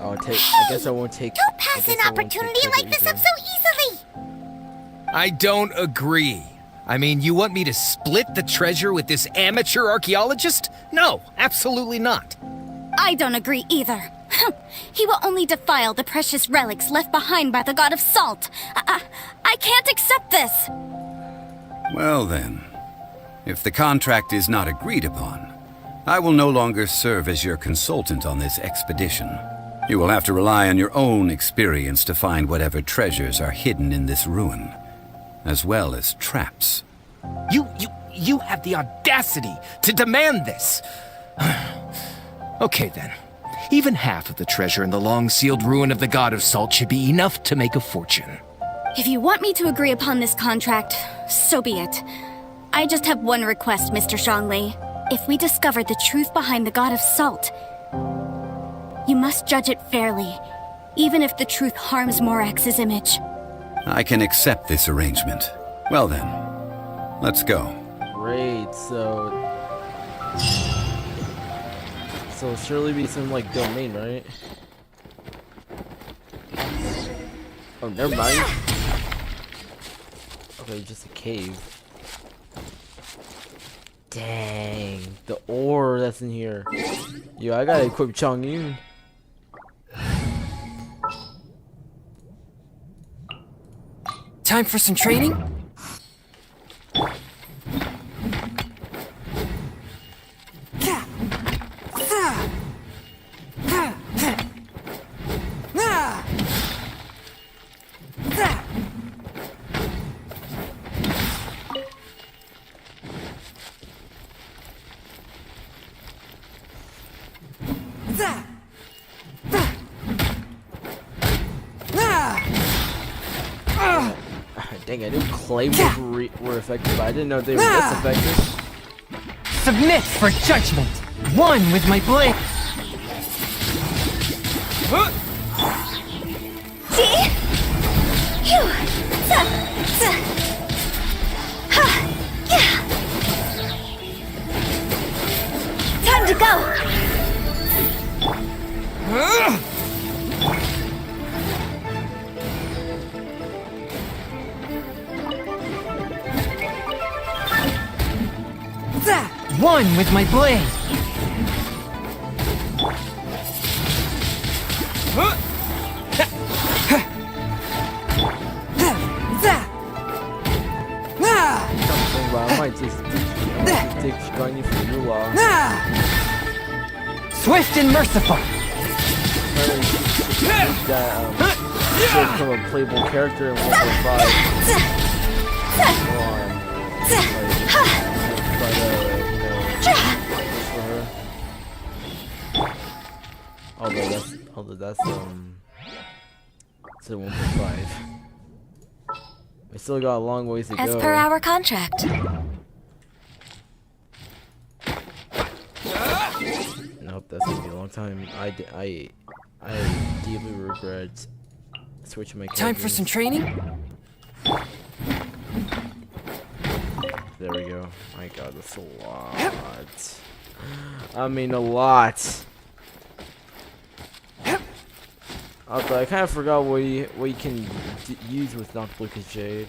I guess I won't take. Don't pass an opportunity like this up so easily! I don't agree. I mean, you want me to split the treasure with this amateur archaeologist? No, absolutely not. I don't agree either. He will only defile the precious relics left behind by the god of salt. I can't accept this. Well then, if the contract is not agreed upon, I will no longer serve as your consultant on this expedition. You will have to rely on your own experience to find whatever treasures are hidden in this ruin, as well as traps. You have the audacity to demand this. Okay then. Even half of the treasure in the long-sealed ruin of the God of Salt should be enough to make a fortune. If you want me to agree upon this contract, so be it. I just have one request, Mr. Zhongli. If we discover the truth behind the God of Salt, you must judge it fairly, even if the truth harms Morax's image. I can accept this arrangement. Well then, let's go. Great, so surely be some like domain, right? Oh, never mind. Okay, just a cave. Dang, the ore that's in here. Yo, I gotta equip Chongyun. Time for some training? Dang, I knew claymores were effective, but I didn't know they were this effective. Submit for judgment. One with my blade. Time to go! One with my blade. I might just dig Shiny for the moolah. Swift and merciful. That become a playable character in 1.5. Although that's to 1.5. We still got a long ways to go. As per our contract. Nope, that's gonna be a long time. I deeply regret switching my characters. Time for some training? There we go. My god, that's a lot. I mean, a lot. Although I kind of forgot what you can use with Noctilucous Jade.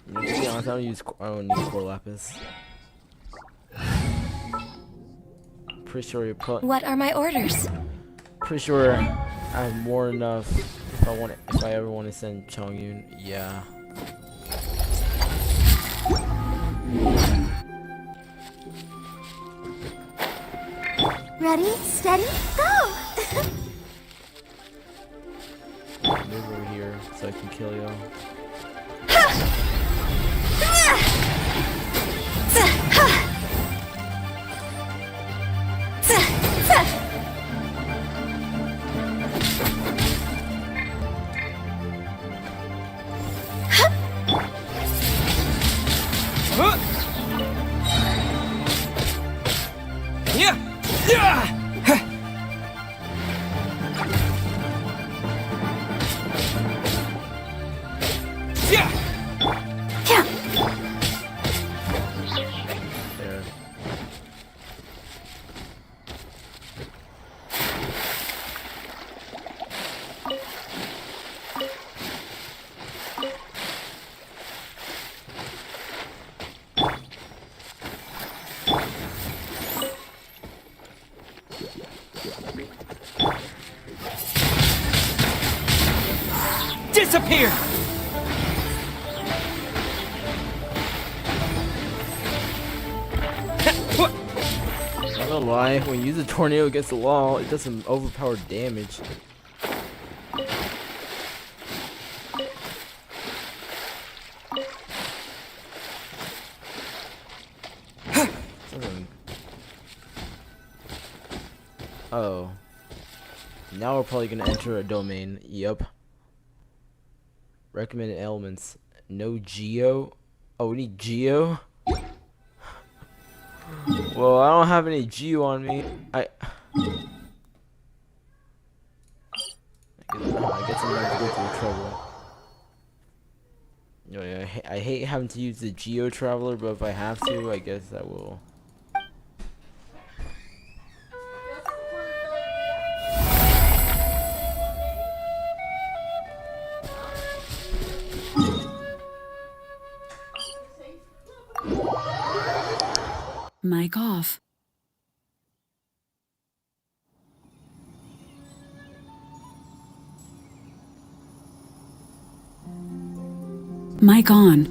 To be honest, I don't need Core Lapis. Pretty sure you put. What are my orders? Pretty sure I have more enough if I ever want to send Chongyun. Yeah. Ready, steady, go! Move over here so I can kill you. There. Disappear! I'm not gonna lie, when you use a tornado against the wall, it does some overpowered damage. Oh. Now we're probably gonna enter a domain. Yup. Recommended elements. No Geo. Oh, we need Geo? Well, I don't have any Geo on me. I guess I'm gonna have to go through trouble. You know, I hate having to use the Geo Traveler, but if I have to, I guess I will. Mic off. Mic on.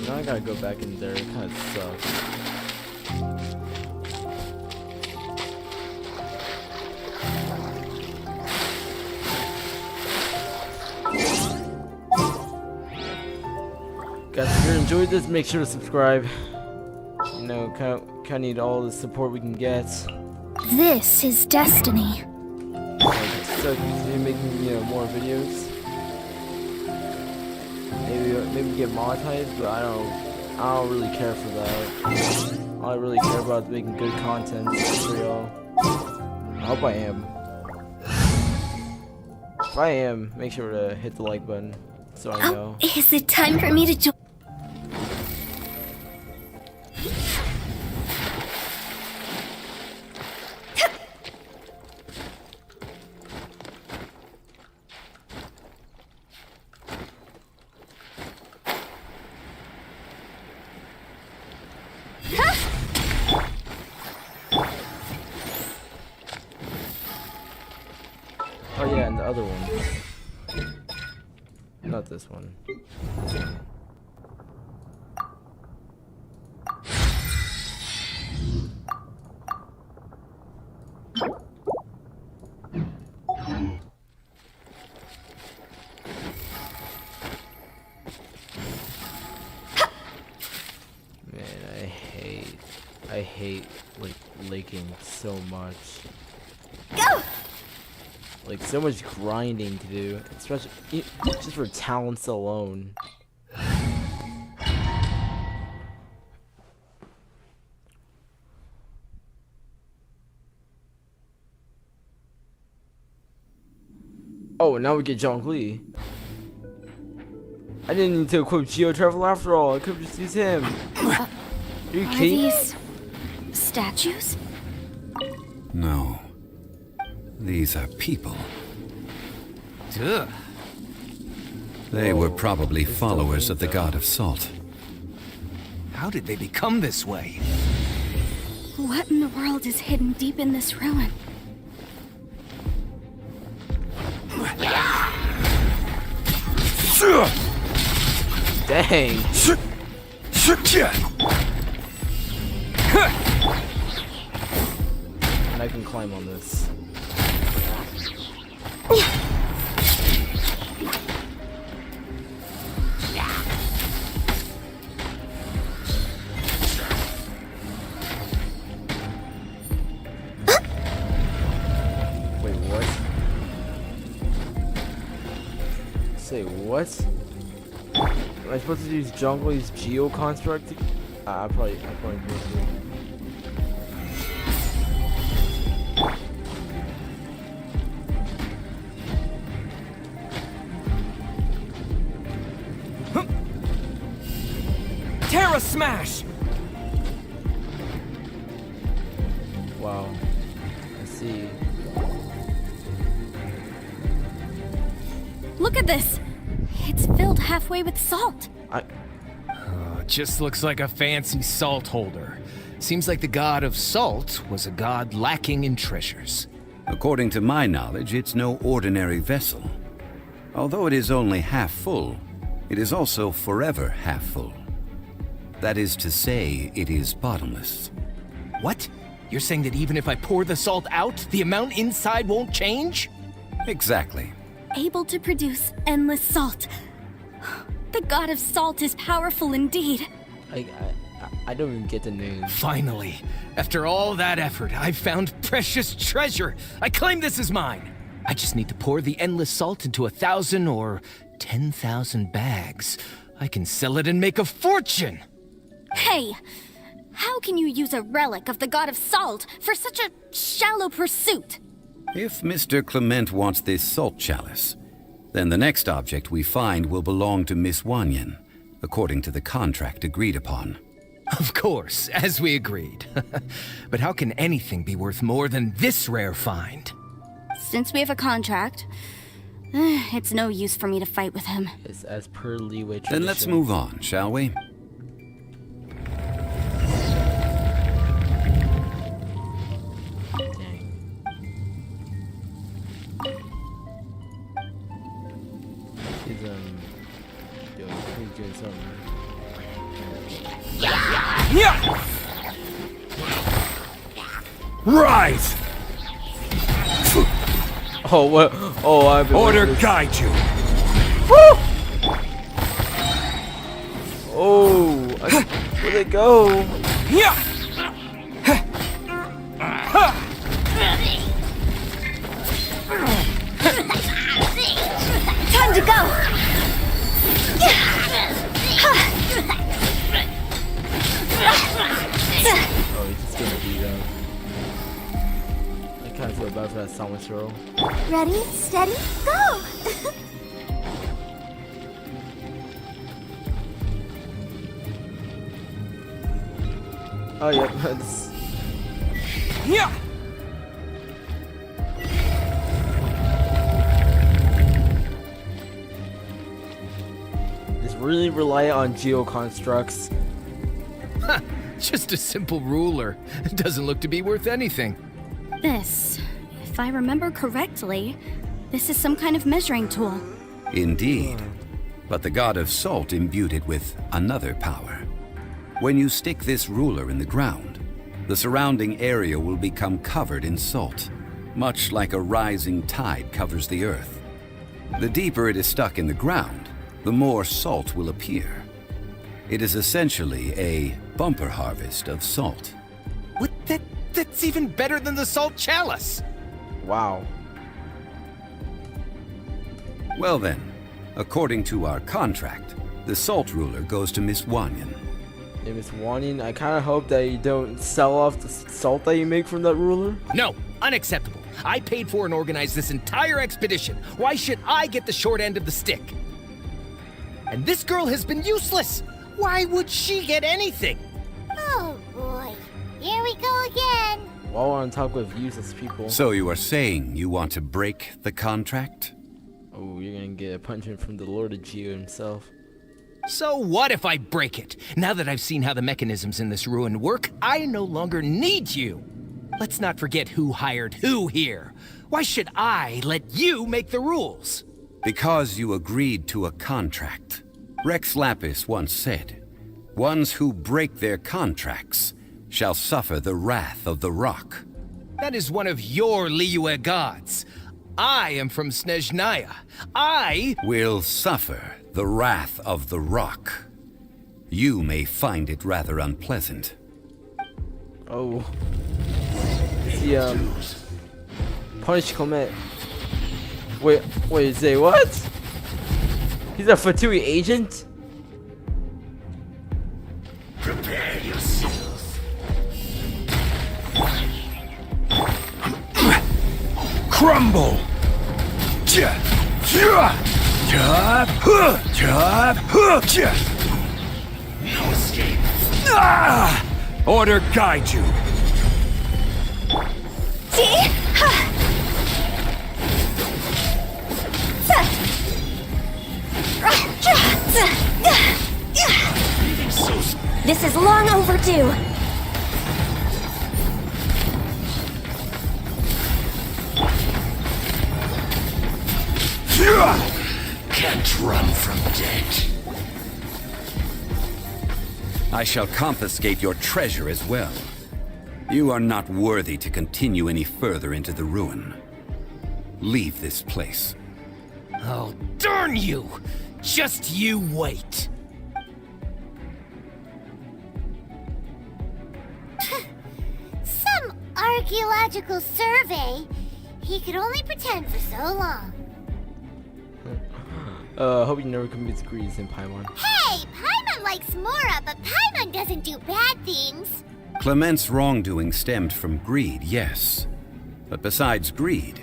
Now I gotta go back in there. It kind of sucks. Guys, if you enjoyed this, make sure to subscribe. You know, kind of need all the support we can get. This is destiny. So continue making more videos. maybe get monetized, but I don't really care for that. All I really care about is making good content for y'all. I hope I am. If I am, make sure to hit the like button so I know. Is it time for me to join? Oh yeah, and the other one. Not this one. Man, I hate like laking so much. Go! Like so much grinding to do, especially just for talents alone. Oh, now we get Zhongli. I didn't need to equip Geo Travel after all. I could just use him. Are you Are kidding? these statues? No. These are people. Ugh. They were probably followers of the god of salt. How did they become this way? What in the world is hidden deep in this ruin? Dang. And I can climb on this. Wait, what? Say what? Am I supposed to use Zhongli's Geo construct? I probably will. Terra Smash! Wow. I see. Look at this! It's filled halfway with salt. Just looks like a fancy salt holder. Seems like the god of salt was a god lacking in treasures. According to my knowledge, it's no ordinary vessel. Although it is only half full, it is also forever half full. That is to say, it is bottomless. What? You're saying that even if I pour the salt out, the amount inside won't change? Exactly. Able to produce endless salt. The god of salt is powerful indeed. I don't even get the name. Finally, after all that effort, I've found precious treasure. I claim this as mine. I just need to pour the endless salt into 1,000 or 10,000 bags. I can sell it and make a fortune. Hey, how can you use a relic of the god of salt for such a shallow pursuit? If Mr. Clement wants this salt chalice, then the next object we find will belong to Miss Wanyan, according to the contract agreed upon. Of course, as we agreed. But how can anything be worth more than this rare find? Since we have a contract, it's no use for me to fight with him. It's as per Leeway tradition. Then let's move on, shall we? He's doing something. Rise! Oh, what? Oh, I've been Order with this. guide you. Oh, where'd it go? Time to go! Soma throw. Ready, steady, go! Oh yeah, that's... Yeah! It's really reliant on geo constructs. Just a simple ruler. It doesn't look to be worth anything. This, if I remember correctly, this is some kind of measuring tool. Indeed. But the god of salt imbued it with another power. When you stick this ruler in the ground, the surrounding area will become covered in salt, much like a rising tide covers the earth. The deeper it is stuck in the ground, the more salt will appear. It is essentially a bumper harvest of salt. What? That's even better than the salt chalice! Wow. Well then, according to our contract, the salt ruler goes to Miss Wanyan. Hey, Miss Wanyan, I kind of hope that you don't sell off the salt that you make from that ruler. No, unacceptable. I paid for and organized this entire expedition. Why should I get the short end of the stick? And this girl has been useless. Why would she get anything? Oh boy, here we go again. While we're on top of useless people. So you are saying you want to break the contract? Oh, you're gonna get a punishment from the Lord of Geo himself. So what if I break it? Now that I've seen how the mechanisms in this ruin work, I no longer need you. Let's not forget who hired who here. Why should I let you make the rules? Because you agreed to a contract. Rex Lapis once said, "Ones who break their contracts shall suffer the wrath of the rock." That is one of your Liyue gods. I am from Snezhnaya. I will suffer the wrath of the rock. You may find it rather unpleasant. Oh. See, punish Clement. Wait, say what? He's a Fatui agent? Prepare yourself. Crumble! No escape. Order guide you. This is long overdue. Can't run from death. I shall confiscate your treasure as well. You are not worthy to continue any further into the ruin. Leave this place. Oh, darn you! Just you wait. Some archaeological survey. He could only pretend for so long. Hope you never commits grease in Paimon. Hey, Paimon likes Mora, but Paimon doesn't do bad things. Clement's wrongdoing stemmed from greed, yes. But besides greed,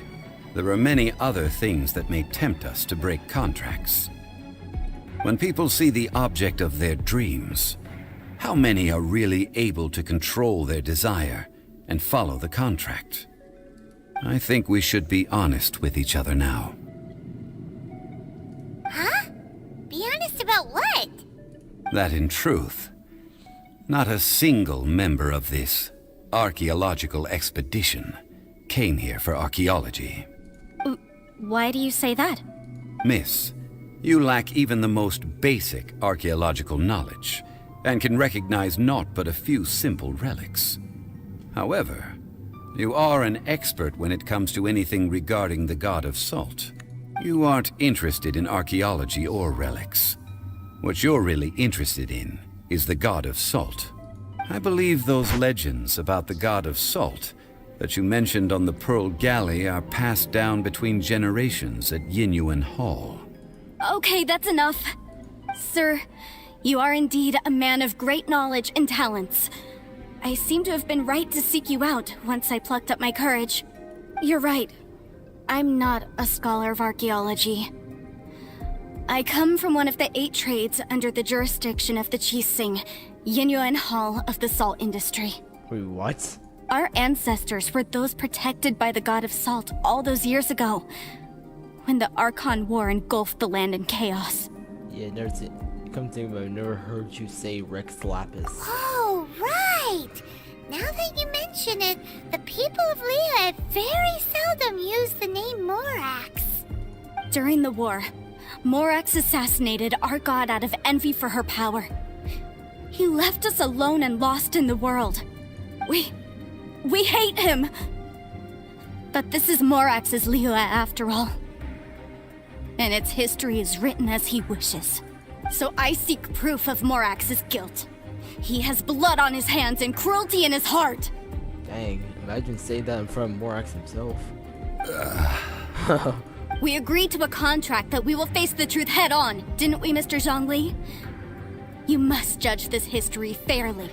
there are many other things that may tempt us to break contracts. When people see the object of their dreams, how many are really able to control their desire and follow the contract? I think we should be honest with each other now. Huh? Be honest about what? That in truth, not a single member of this archaeological expedition came here for archaeology. Why do you say that? Miss, you lack even the most basic archaeological knowledge, and can recognize naught but a few simple relics. However, you are an expert when it comes to anything regarding the god of salt. You aren't interested in archaeology or relics. What you're really interested in is the god of salt. I believe those legends about the god of salt that you mentioned on the Pearl Galley are passed down between generations at Yinyuan Hall. Okay, that's enough. Sir, you are indeed a man of great knowledge and talents. I seem to have been right to seek you out once I plucked up my courage. You're right. I'm not a scholar of archaeology. I come from one of the 8 trades under the jurisdiction of the Qixing, Yinyuan Hall of the salt industry. Wait, what? Our ancestors were those protected by the god of salt all those years ago, when the Archon War engulfed the land in chaos. Yeah, never seen. Come to think about it, I've never heard you say Rex Lapis. Oh, right! Now that you mention it, the people of Liyue very seldom use the name Morax. During the war, Morax assassinated our god out of envy for her power. He left us alone and lost in the world. We hate him! But this is Morax's Liyue after all. And its history is written as he wishes. So I seek proof of Morax's guilt. He has blood on his hands and cruelty in his heart. Dang, imagine saying that in front of Morax himself. We agreed to a contract that we will face the truth head on, didn't we, Mr. Zhongli? You must judge this history fairly.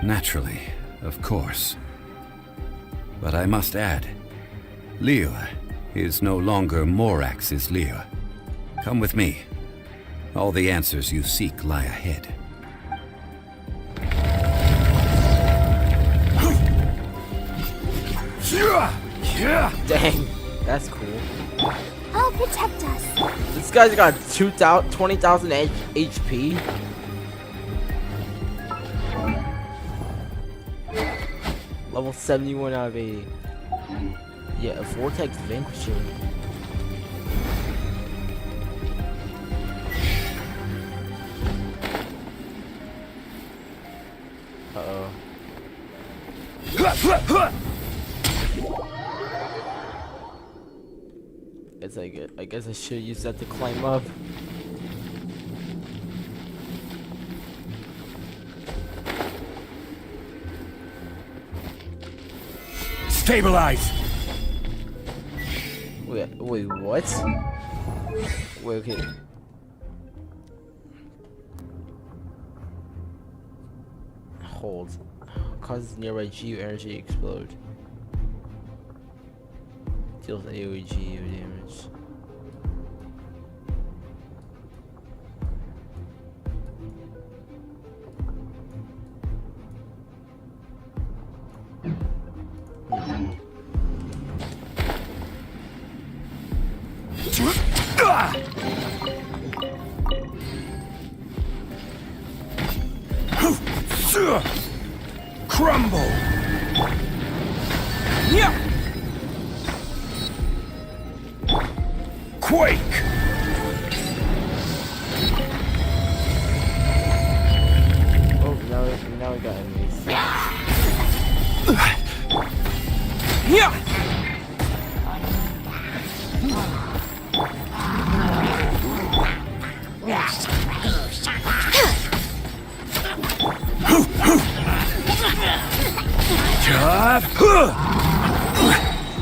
Naturally, of course. But I must add, Liyue is no longer Morax's Liyue. Come with me. All the answers you seek lie ahead. Dang, that's cool. I'll protect us. This guy's got 20,000 HP. Level 71 out of 80. Yeah, a Vortex Vanquisher. Uh-oh. I guess I should use that to climb up. Stabilize! Wait, what? Wait, okay. Hold. Causes nearby Geo energy explode. Deals AoE Geo damage. Crumble! Quake! Oh, now we got enemies.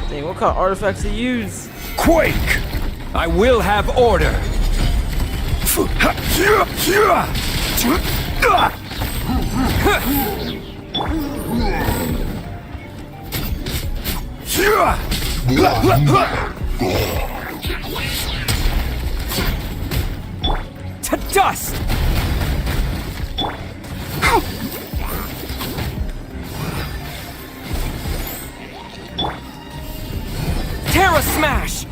Dang, what kind of artifacts to use? Quake! I will have order! To dust! Terra Smash!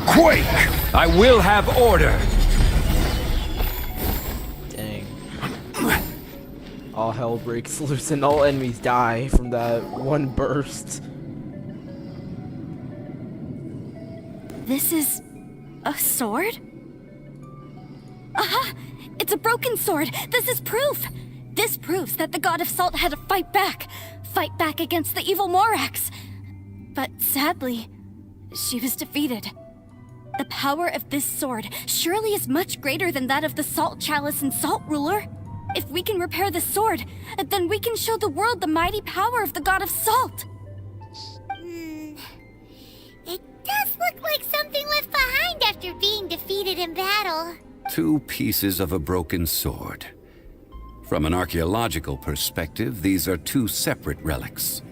Quake! I will have order! Dang. All hell breaks loose and all enemies die from that one burst. This is a sword? Aha! It's a broken sword! This is proof! This proves that the god of salt had to fight back against the evil Morax. But sadly, she was defeated. The power of this sword surely is much greater than that of the Salt Chalice and Salt Ruler. If we can repair the sword, then we can show the world the mighty power of the God of Salt. It does look like something left behind after being defeated in battle. 2 pieces of a broken sword. From an archaeological perspective, these are 2 separate relics.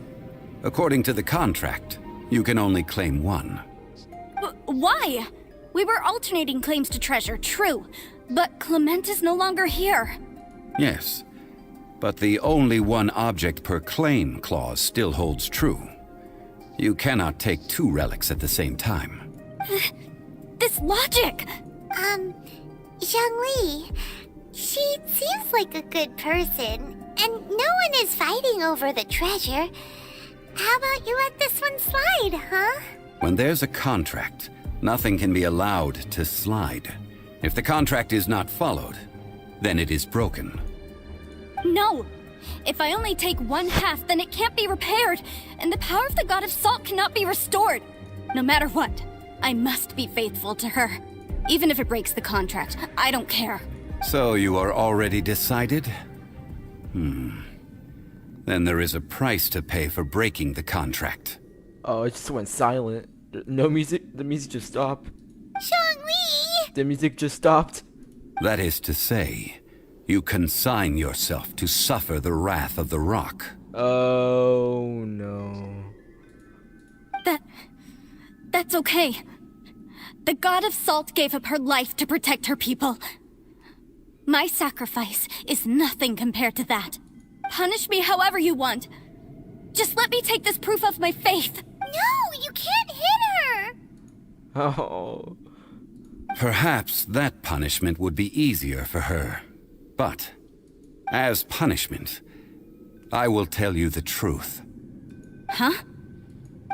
According to the contract, you can only claim one. Why? We were alternating claims to treasure, true. But Clement is no longer here. Yes, but the only one object per claim clause still holds true. You cannot take 2 relics at the same time. This logic! Zhongli, she seems like a good person, and no one is fighting over the treasure. How about you let this one slide, huh? When there's a contract, nothing can be allowed to slide. If the contract is not followed, then it is broken. No! If I only take 1/2, then it can't be repaired, and the power of the God of Salt cannot be restored. No matter what, I must be faithful to her. Even if it breaks the contract, I don't care. So you are already decided? Then there is a price to pay for breaking the contract. Oh, it just went silent. No music. The music just stopped. Zhongli! The music just stopped. That is to say, you consign yourself to suffer the wrath of the rock. Oh no. That's okay. The God of Salt gave up her life to protect her people. My sacrifice is nothing compared to that. Punish me however you want. Just let me take this proof of my faith. No, you can't hit her! Oh. Perhaps that punishment would be easier for her. But, as punishment, I will tell you the truth. Huh?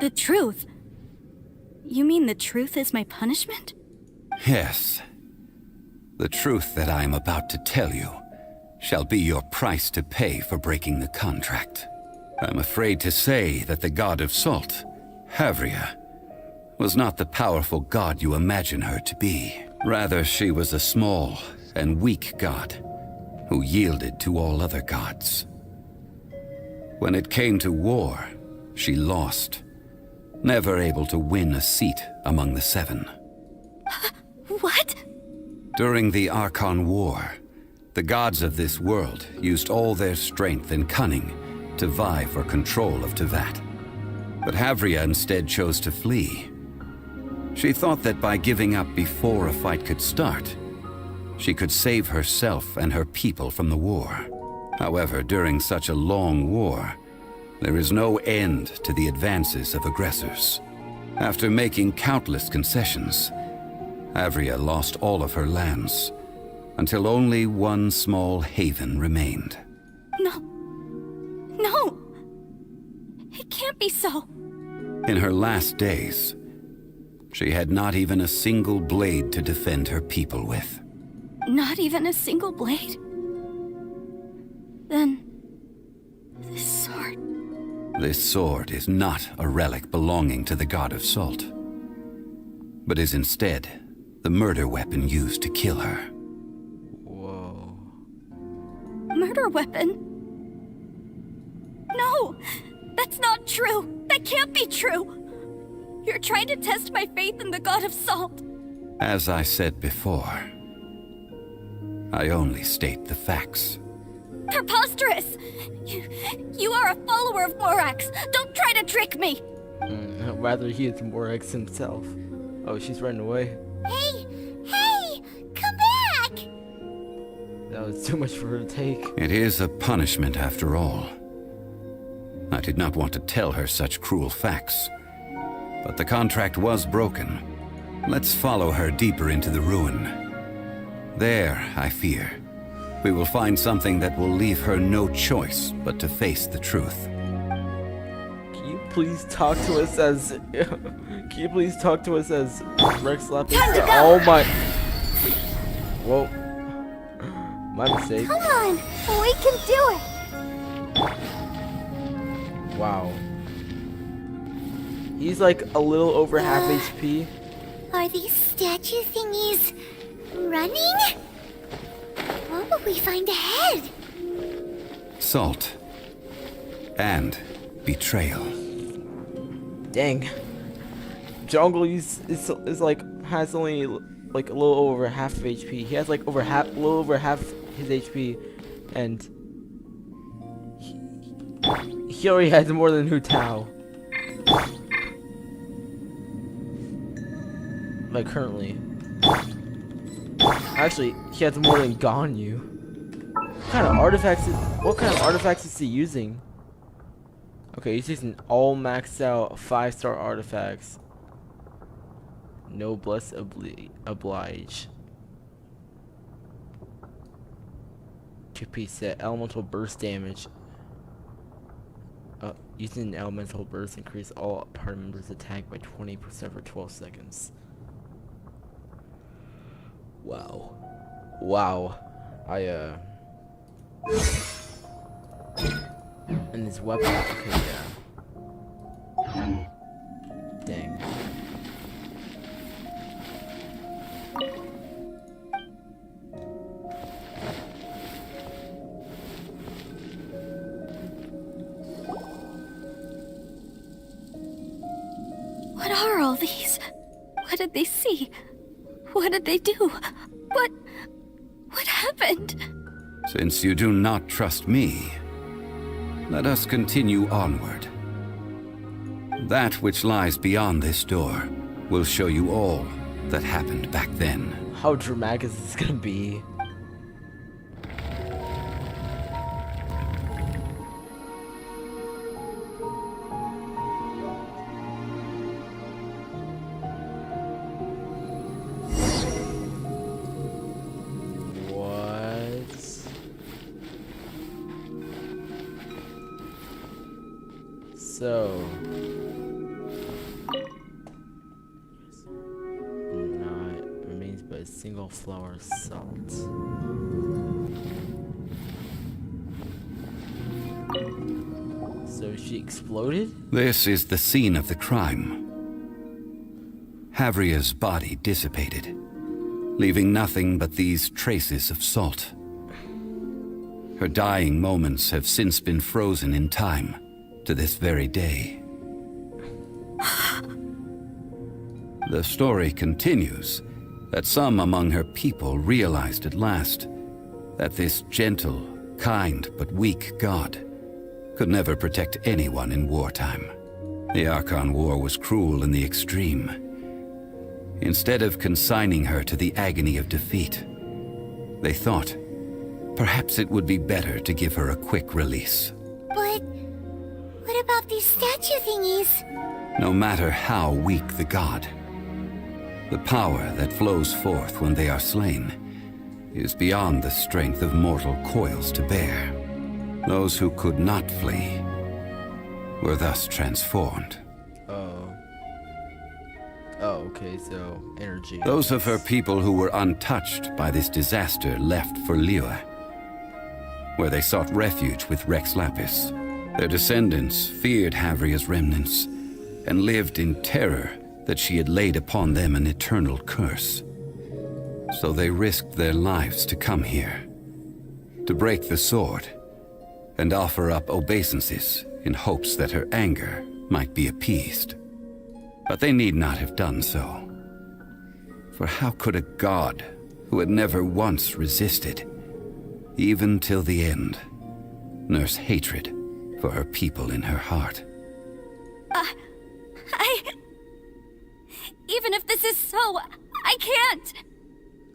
The truth? You mean the truth is my punishment? Yes. The truth that I am about to tell you shall be your price to pay for breaking the contract. I'm afraid to say that the God of Salt, Havria, was not the powerful god you imagine her to be. Rather, she was a small and weak god who yielded to all other gods. When it came to war, she lost, never able to win a seat among the 7. What? During the Archon War, the gods of this world used all their strength and cunning to vie for control of Tevat. But Havria instead chose to flee. She thought that by giving up before a fight could start, she could save herself and her people from the war. However, during such a long war, there is no end to the advances of aggressors. After making countless concessions, Havria lost all of her lands, until only one small haven remained. No! It can't be so. In her last days, she had not even a single blade to defend her people with. Not even a single blade? Then... this sword... This sword is not a relic belonging to the God of Salt, but is instead the murder weapon used to kill her. Whoa. Murder weapon? No! That's not true! That can't be true! You're trying to test my faith in the God of Salt! As I said before, I only state the facts. Preposterous! You are a follower of Morax! Don't try to trick me! Rather, he is Morax himself. Oh, she's running away. Hey! Come back! That was too much for her to take. It is a punishment after all. I did not want to tell her such cruel facts, but the contract was broken. Let's follow her deeper into the ruin. There, I fear, we will find something that will leave her no choice but to face the truth. Can you please talk to us as... Can you please talk to us as Rex Lappy? Oh my... Whoa. My mistake. Come on! We can do it! Wow. He's like a little over half HP. Are these statue thingies running? What will we find ahead? salt, and betrayal. Dang. Zhongli is like has only like a little over half of HP. He has like a little over half his HP, and he already has more than Hu Tao. Like currently. Actually, he has more than Ganyu. What kind of artifacts is he using? Okay, he's using all maxed out 5-star artifacts. Noblesse oblige. Chippy set elemental burst damage. Using an elemental burst increase all party members' attack by 20% for 12 seconds. Wow. Wow. And his weapon. Okay, yeah. Dang. What are all these? What did they see? What did they do? What happened? Since you do not trust me, let us continue onward. That which lies beyond this door will show you all that happened back then. How dramatic is this gonna be? So, not remains but a single flower of salt. So she exploded? This is the scene of the crime. Havria's body dissipated, leaving nothing but these traces of salt. Her dying moments have since been frozen in time to this very day. The story continues that some among her people realized at last that this gentle, kind, but weak god could never protect anyone in wartime. The Archon War was cruel in the extreme. Instead of consigning her to the agony of defeat, they thought perhaps it would be better to give her a quick release. But what about these statue thingies? No matter how weak the god, the power that flows forth when they are slain is beyond the strength of mortal coils to bear. Those who could not flee were thus transformed. Oh, okay, so energy. Those of her people who were untouched by this disaster left for Liyue, where they sought refuge with Rex Lapis. Their descendants feared Havria's remnants and lived in terror that she had laid upon them an eternal curse. So they risked their lives to come here, to break the sword, and offer up obeisances in hopes that her anger might be appeased. But they need not have done so. For how could a god who had never once resisted, even till the end, nurse hatred for her people in her heart? Even if this is so, I can't!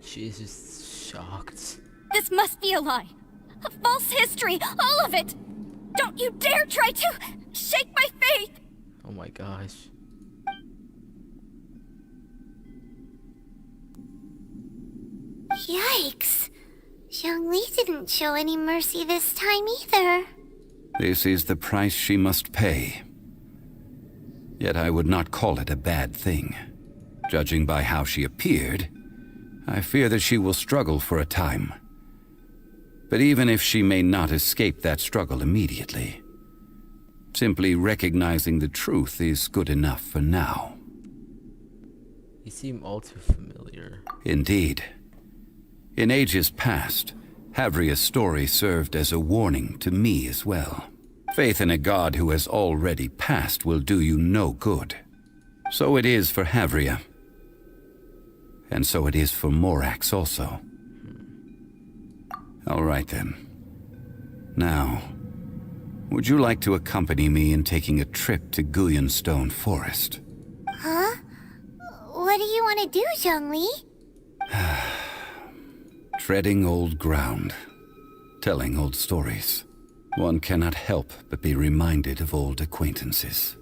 She's just shocked. This must be a lie. A false history, all of it! Don't you dare try to shake my faith! Oh my gosh. Yikes. Zhongli didn't show any mercy this time either. This is the price she must pay. Yet I would not call it a bad thing. Judging by how she appeared, I fear that she will struggle for a time. But even if she may not escape that struggle immediately, simply recognizing the truth is good enough for now. You seem all too familiar. Indeed. In ages past, Havria's story served as a warning to me as well. Faith in a god who has already passed will do you no good. So it is for Havria. And so it is for Morax also. All right then. Now, would you like to accompany me in taking a trip to Guyonstone Forest? Huh? What do you want to do, Zhongli? Treading old ground, telling old stories. One cannot help but be reminded of old acquaintances.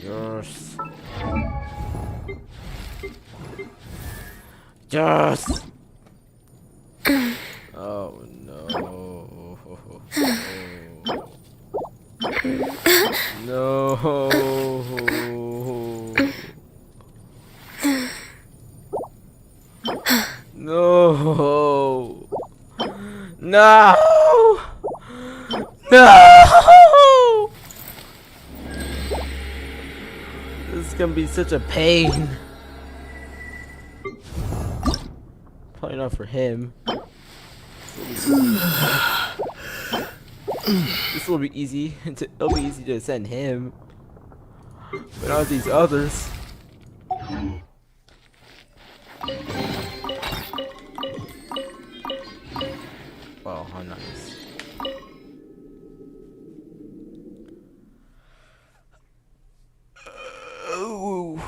Yes. Yes. Oh no. No. No. No. No. This is gonna be such a pain. Probably not for him. This will be easy. It'll be easy to send him, but not these others. Wow, how nice. Oh.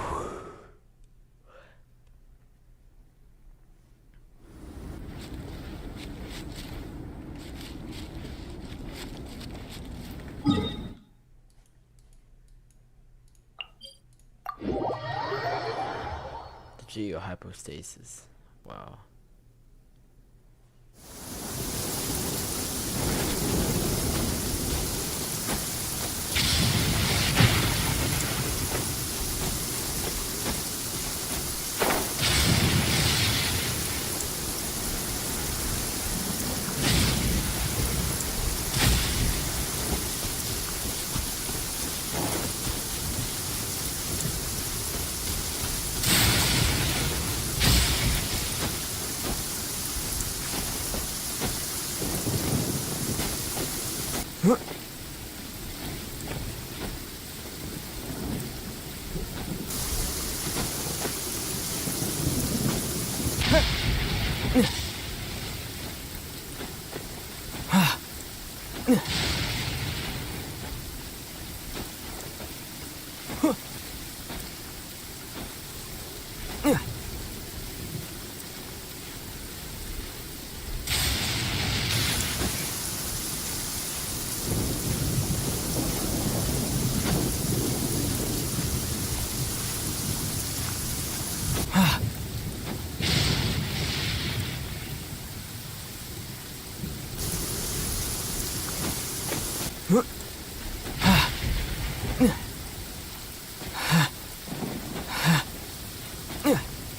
The Geo hypostasis. Wow.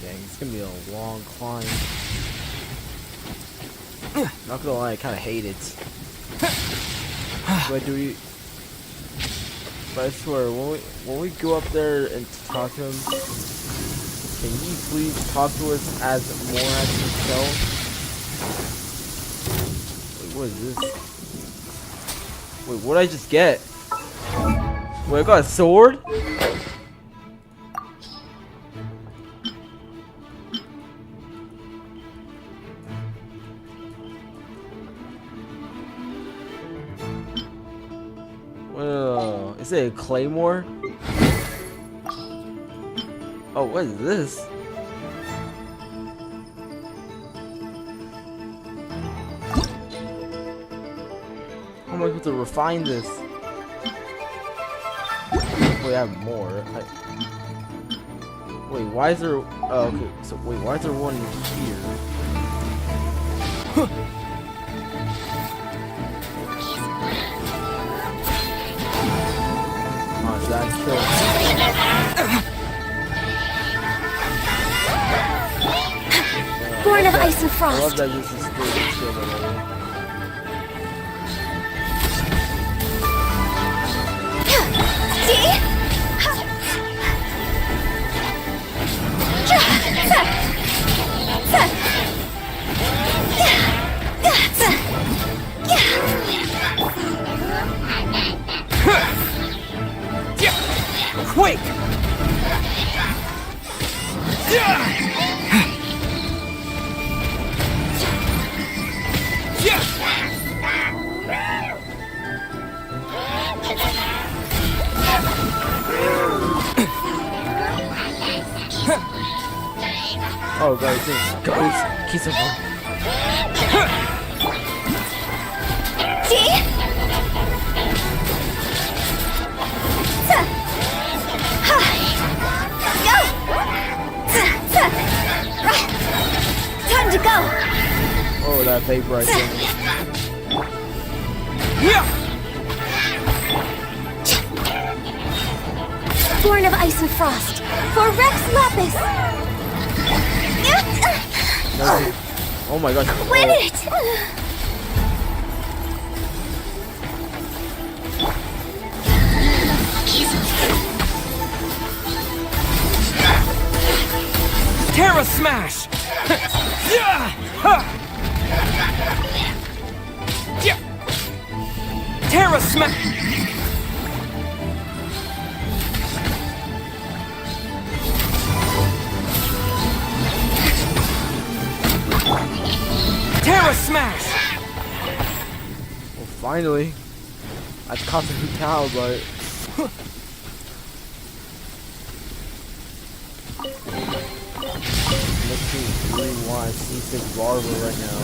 It's gonna be a long climb. Not gonna lie, I kinda hate it. But but I swear, when we go up there and talk to him, can you please talk to us as Morax himself? Wait, what is this? Wait, what did I just get? Wait, I got a sword? Is it a claymore? Oh, what is this? How am I supposed to refine this? Wait, I have more. Wait, why is there? Oh, okay. So wait, why is there one here? That's true. Born of ice and frost. I love that this is still See? Quake! Oh, guys, keep it. Time to go! Oh, that vaporizing. Born of ice and frost, for Rex Lapis! Oh my gosh. Win it! Terra Smash! Terra Smash! Terra Smash! Well, finally. I caught the cow, but. Let's see, 3-1, C6 Larva right now.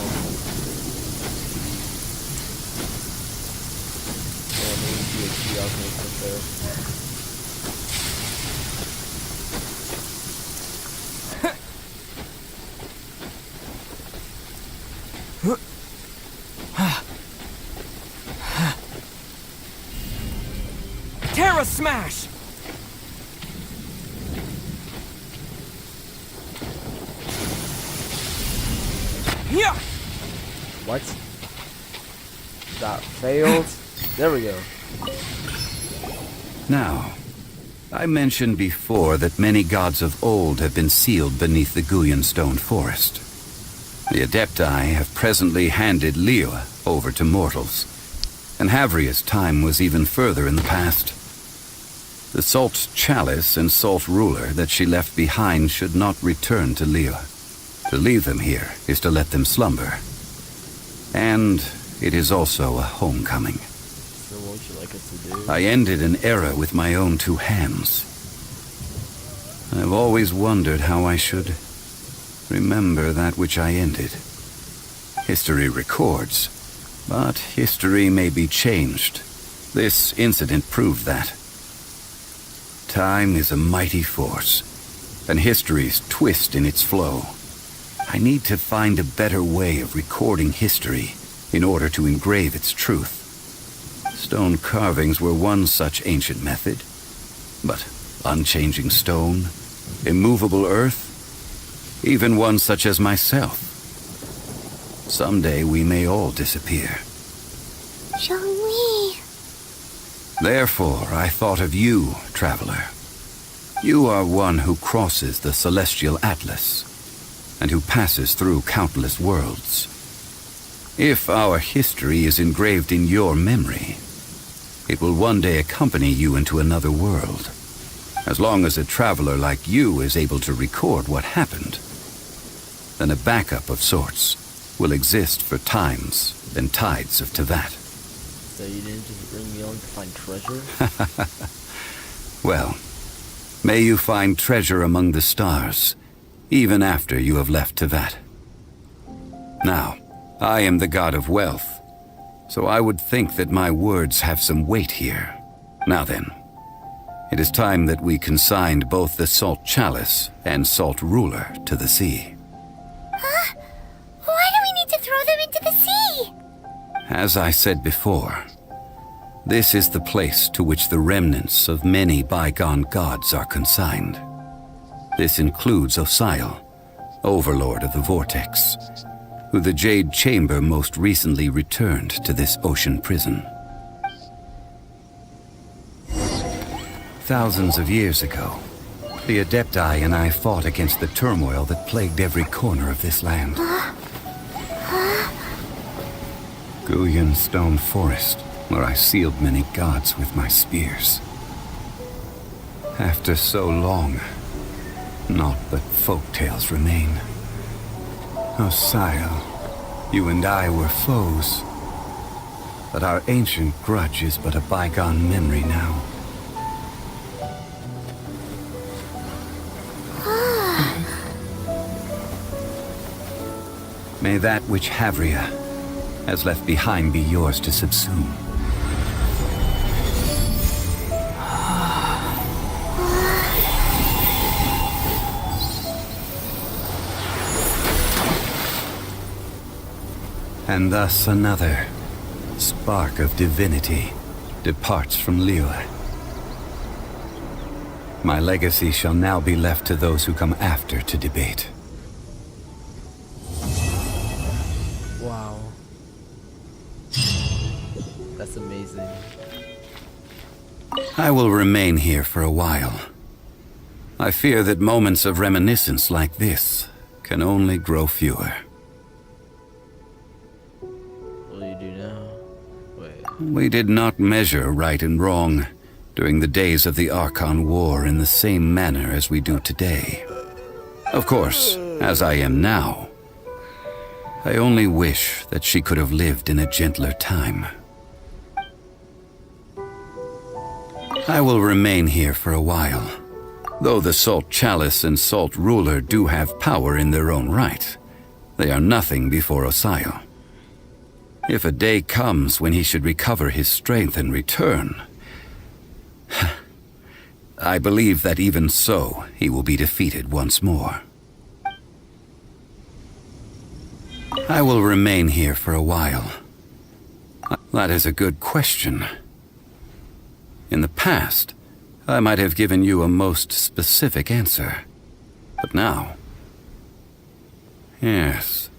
Oh, maybe PhD, I was gonna put there. Terra Smash! Yeah! What? That failed? There we go. Now, I mentioned before that many gods of old have been sealed beneath the Guyan stone forest. The Adepti have presently handed Liyue over to mortals, and Havria's time was even further in the past. The Salt Chalice and Salt Ruler that she left behind should not return to Liyue. To leave them here is to let them slumber. And it is also a homecoming. So what would you like us to do? I ended an era with my own two hands. I've always wondered how I should remember that which I ended. History records, but history may be changed. This incident proved that. Time is a mighty force, and history's twist in its flow. I need to find a better way of recording history in order to engrave its truth. Stone carvings were one such ancient method, but unchanging stone, immovable earth, even one such as myself. Someday we may all disappear. Zhongli. Therefore, I thought of you, traveler. You are one who crosses the celestial atlas, and who passes through countless worlds. If our history is engraved in your memory, it will one day accompany you into another world. As long as a traveler like you is able to record what happened, then a backup of sorts will exist for times and tides of Teyvat. So you didn't just bring me along to find treasure? Well, may you find treasure among the stars, even after you have left Teyvat. Now, I am the god of wealth, so I would think that my words have some weight here. Now then, it is time that we consigned both the Salt Chalice and Salt Ruler to the sea. Huh? Why do we need to throw them into the sea? As I said before, this is the place to which the remnants of many bygone gods are consigned. This includes Osial, overlord of the Vortex, who the Jade Chamber most recently returned to this ocean prison. Thousands of years ago, The Adepti and I fought against the turmoil that plagued every corner of this land. Guyan Stone Forest, where I sealed many gods with my spears. After so long, naught but folk tales remain. Osile, you and I were foes, but our ancient grudge is but a bygone memory now. May that which Havria has left behind be yours to subsume. And thus another spark of divinity departs from Liyue. My legacy shall now be left to those who come after to debate. Wow. That's amazing. I will remain here for a while. I fear that moments of reminiscence like this can only grow fewer. What do you do now? Wait. We did not measure right and wrong during the days of the Archon War in the same manner as we do today. Of course, as I am now, I only wish that she could have lived in a gentler time. I will remain here for a while. Though the Salt Chalice and Salt Ruler do have power in their own right, they are nothing before Osile. If a day comes when he should recover his strength and return, I believe that even so, he will be defeated once more. I will remain here for a while. That is a good question. In the past, I might have given you a most specific answer. But now... Yes.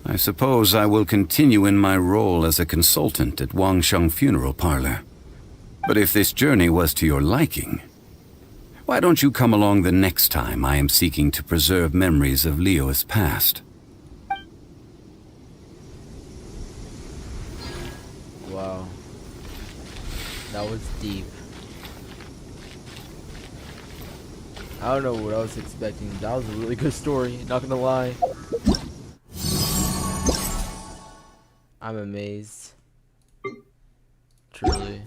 I suppose I will continue in my role as a consultant at Wangsheng Funeral Parlor. But if this journey was to your liking, why don't you come along the next time I am seeking to preserve memories of Liyue's past? Wow. That was deep. I don't know what I was expecting. That was a really good story, not gonna lie. I'm amazed. Truly.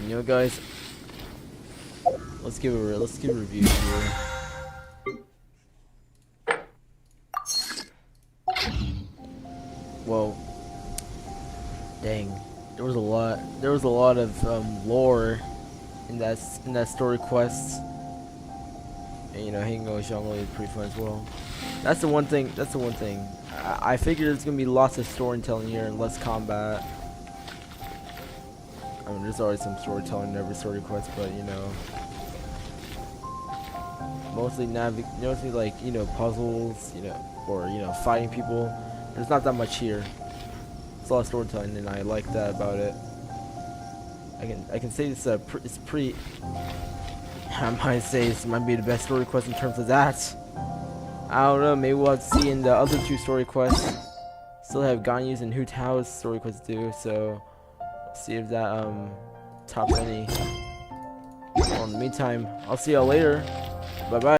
You know, guys, let's give a review here. Whoa. Dang. There was a lot of lore in that story quest. And you know, hanging out with Zhongli is pretty fun as well. That's the one thing. I figured there's gonna be lots of storytelling here and less combat. I mean, there's always some storytelling in every story quest, but you know, mostly like, you know, puzzles, you know, or you know, fighting people. There's not that much here. It's a lot of storytelling, and I like that about it. I can say it's pretty. I might say this might be the best story quest in terms of that. I don't know. Maybe we'll have to see in the other two story quests. Still have Ganyu's and Hu Tao's story quests due, so see if that tops any. Well, in the meantime, I'll see y'all later. Bye bye.